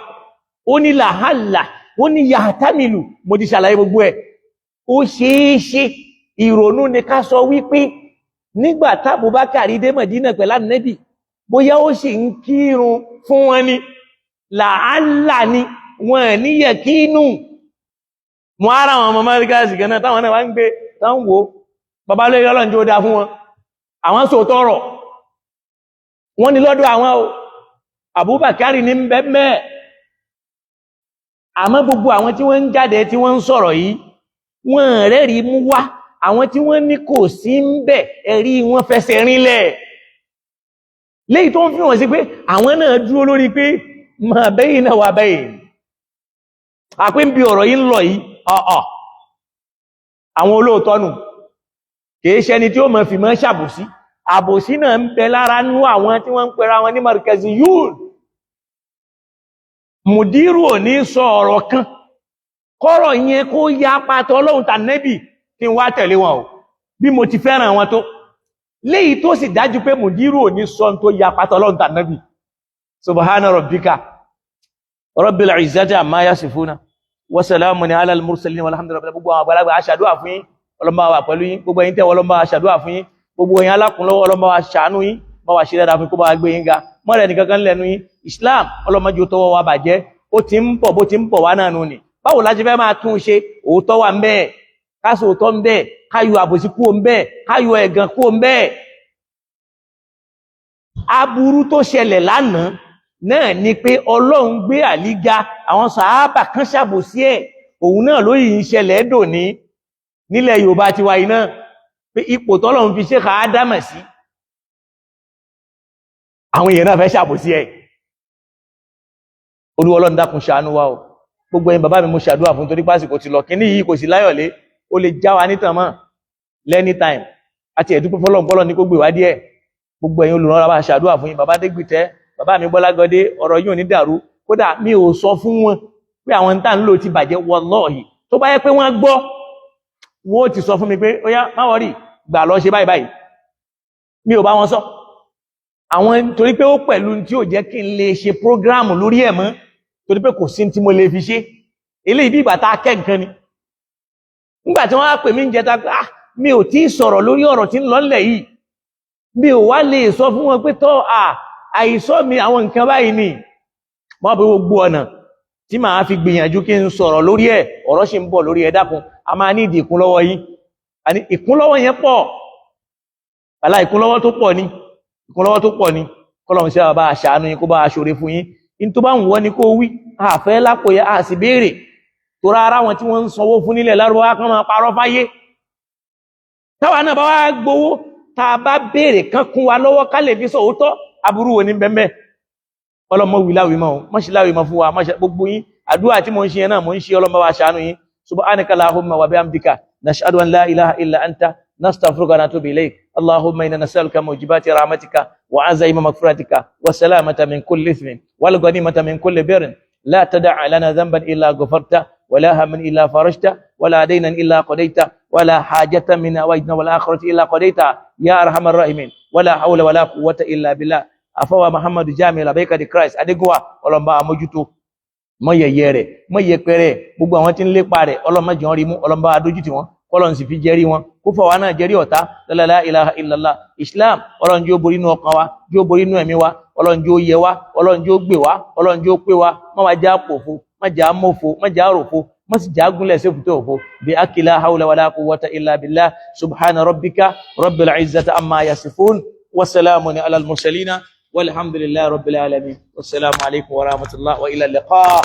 ó ní làhálà ó ní yàtàmìlù mo ti ṣàlàyé gbogbo ẹ̀ ó ṣeéṣe ìrònú ni ká sọ wípé nígbà tábùbákàrí dé Mẹ̀dínà pẹ̀lú Ànábì bóyá ó sì ń kírun fún wọn ni làálà ni wọn ní yẹ̀kínú mọ́ ara wọn ọmọ Markaz gẹ́nà táwọn náà wá ń gbé táwọn wo babalóyè ọlọ́njẹ́ ó dá fún wọn àwọn sòótọ́ ọ̀rọ̀ wọ́n ní lọ́dọ̀ àwọn o Abubakari ní bẹ́ẹ̀ àmọ́ gbogbo àwọn tí wọ́n ń jáde tí wọ́n ń sọ̀rọ̀ yìí wọ́n rẹ́rìí mú wá àwọn tí wọ́n ní kò sí ń bẹ̀ ẹ̀rí wọn fẹsẹ̀ rinlẹ̀ léyìí tó ń fi hàn sí pé àwọn náà dúró lórí pé mà bẹ́yìn náà wà bẹ́yìn àpé ń bi ọ̀rọ̀ yìí ń lọ yìí àwọn olóòótọ́ nù kìí ṣẹni tí ó mọ̀ fi mọ́ ṣàbòsí àbòsí náà ń bẹ lára nú àwọn tí wọ́n ń pera wọn ní Markazi yúùl Mudeerul ò ní sọ ọ̀rọ̀ kan kọ́rọ̀ yẹn kó yá pàtó Ọlọ́run tànẹ́bì kí n wá tẹ̀lé wọn o bí mo ti fẹ́ràn wọn tó léyìí tó sì dájú pé Mudeerul ò ní sọ tó yá pàtó Ọlọ́run tànẹ́bì subhana rabbika rabbil izzati amma yasifuna wa salamun ala al mursalin walhamdulillahi gbogbo àwọn àgbàlagbà aṣàdúà fún yín ọlọ́mọ wa pẹ̀lú yín gbogbo ẹ̀yin tẹ́ ọlọ́mọ aṣàdúà fún yín gbogbo ẹ̀yin alákùnlọ́wọ́ ọlọ́mọ wa ṣàánú yín bá wa ṣe dáadáa fún kó bá gbé yín ga mọ́rẹ̀ nìkankan lẹ́nu yín Islam ọlọ́mọdé tọwọ́ wa bàjẹ́ ó ti ń pọ̀ bó ti ń pọ̀ wá náà nù ní báwo la ṣe fẹ́ máa tún ṣe òótọ́ wà ń bẹ́ẹ̀ káṣọ òótọ́ ń bẹ́ẹ̀ káyọ àbòsí kúrò ń bẹ́ẹ̀ káyọ ẹ̀gàn kúrò ń bẹ́ẹ̀. aburú tó ṣẹlẹ̀ lánàá náà ni pé Ọlọ́run gbé Àlí ga àwọn sàhábà kan ṣàbòsí ẹ̀ òun náà ló yìí ń ṣẹlẹ̀ dòní nílẹ̀ Yorùbá tiwa yìí náà pé ipò tọ́lọ́run fi Sheikh Ádámà sí àwọn èèyàn náà fẹ́ ṣàbòsí ẹ̀. Olúwa Ọlọ́run dákun ṣàánú wa o gbogbo ẹ̀yin bàbá mi mo ṣàdúrà fún torí pásìkò ti lọ kíní yìí kò sí láyọ̀lé ó lè já wa nítàn mọ́ lẹ́ni time àti ẹ̀dúpẹ́ fọlọ́npọ́lọ́ ní kó gbé wá díẹ̀ gbogbo ẹ̀yin olùrànlọ́wọ́ bá ṣàdúrà fún yín bàbá Dégbìtẹ́ bàbá mi Bọ́lágọdé ọ̀rọ̀ yìí ò ní dàrú kódà mi ò sọ fún wọn pé àwọn ń tà ń lò ti bàjẹ́ wallahi tó bá yẹ pé wọ́n gbọ́ wọn ó ti sọ fún mi pé ó yá má wọ́rì gbà lọ ṣe báyìí báyìí mi ò bá wọn sọ àwọn torí pé ó pẹ̀lú tí ò jẹ́ kí n lè ṣe prógráàmù lórí ẹ̀ mọ́ torí pé kò sí tí mo lè fi ṣe eléyìí bí ìgbà tá a kẹ́ nǹkan ni nígbà tí wọ́n á pè mí ń jẹta pé mi ò tí ì sọ̀rọ̀ lórí ọ̀rọ̀ tí ń lọ́lẹ̀ yìí mi ò wá lè sọ fún wọn pé tọ́ àìsọ́ mi àwọn nǹkan báyìí ni wọ́n bí gbogbo ọ̀nà tí màá fi gbìyànjú kí n sọ̀rọ̀ lórí ẹ̀ ọ̀rọ̀ sì ń bọ̀ lórí ẹ̀ dákun a máa ní ìdí ìkúnlọ́wọ́ yín àní ìkúnlọ́wọ́ yẹn pọ̀ àlá ìkúnlọ́wọ́ tó pọ̀ ni ìkúnlọ́wọ́ tó pọ̀ ni kọ́lọ́run ṣe bá aṣàánú yín kó bá aṣòre fún yín in tó bá ń wọ́n ni kó wí àfẹ́ lápò yẹ àsì béèrè tó rárá wọn tí wọ́n ń sanwó fún nílẹ̀ Lárúbáwá kan máa parọ́ fáyé táwa náà bá wá gbowó tá a bá béèrè kan kún wa lọ́wọ́ ká lè fi sọ òótọ́ aburú wo ní bẹ́ẹ̀ ọlọ́mọ wí láwìí mọ́ mọ́ sí láwìí mọ́ fún wa gbogbo yín àdúrà tí mo ń ṣe yẹn náà mo ń ṣe ọlọ́mọ wa ṣàánú yín subhanaka allahumma wa bihamdika nashhadu an la ilaha illa anta nastaghfiruka wa natubu ilayk اللهم إنا نسألك موجبات رحمتك وعزائم مغفرتك والسلامة من كل إثم والغنيمة من كل بر لا تدع لنا ذنبا إلا غفرته ولا هما إلا فرجته ولا دينا إلا قضيته ولا حاجة من أوجنا والآخرة إلا قضيتها يا أرحم الراحمين ولا حول ولا قوة إلا بالله أفوى محمد جامع لبيك دي كرايس أدقوا ولما موجتو mọ yẹ̀yẹ́ rẹ̀ mọ yẹpẹrẹ gbogbo àwọn tí ń lépa rẹ̀ ọlọ́mọ jọ rí mú ọlọ́mọ adójútì wọn kọlọ́n sì fi jẹ́rí wọn kó fọwọ́ náà jẹ́rí ọ̀tá la ilaha illallah Islam ọlọ́run jẹ́ ó borí inú ọkàn wa jẹ́ ó borí inú ẹ̀mí wa ọlọ́run jẹ́ ó yẹ wa ọlọ́run jẹ́ ó gbé wa ọlọ́run jẹ́ ó pé wa má wá já pòfo má já mọ́fo má já rọ̀fo má sì já gúnlẹ̀ sí òkúté òfo bí akila hawla wala quwwata illa billah subhana rabbika rabbil izzati amma yasifun wa salamun ala al mursalina walhamdulillahi rabbil alamin. Wassalamu alaikum wa rahmatullahi wa ila liqa.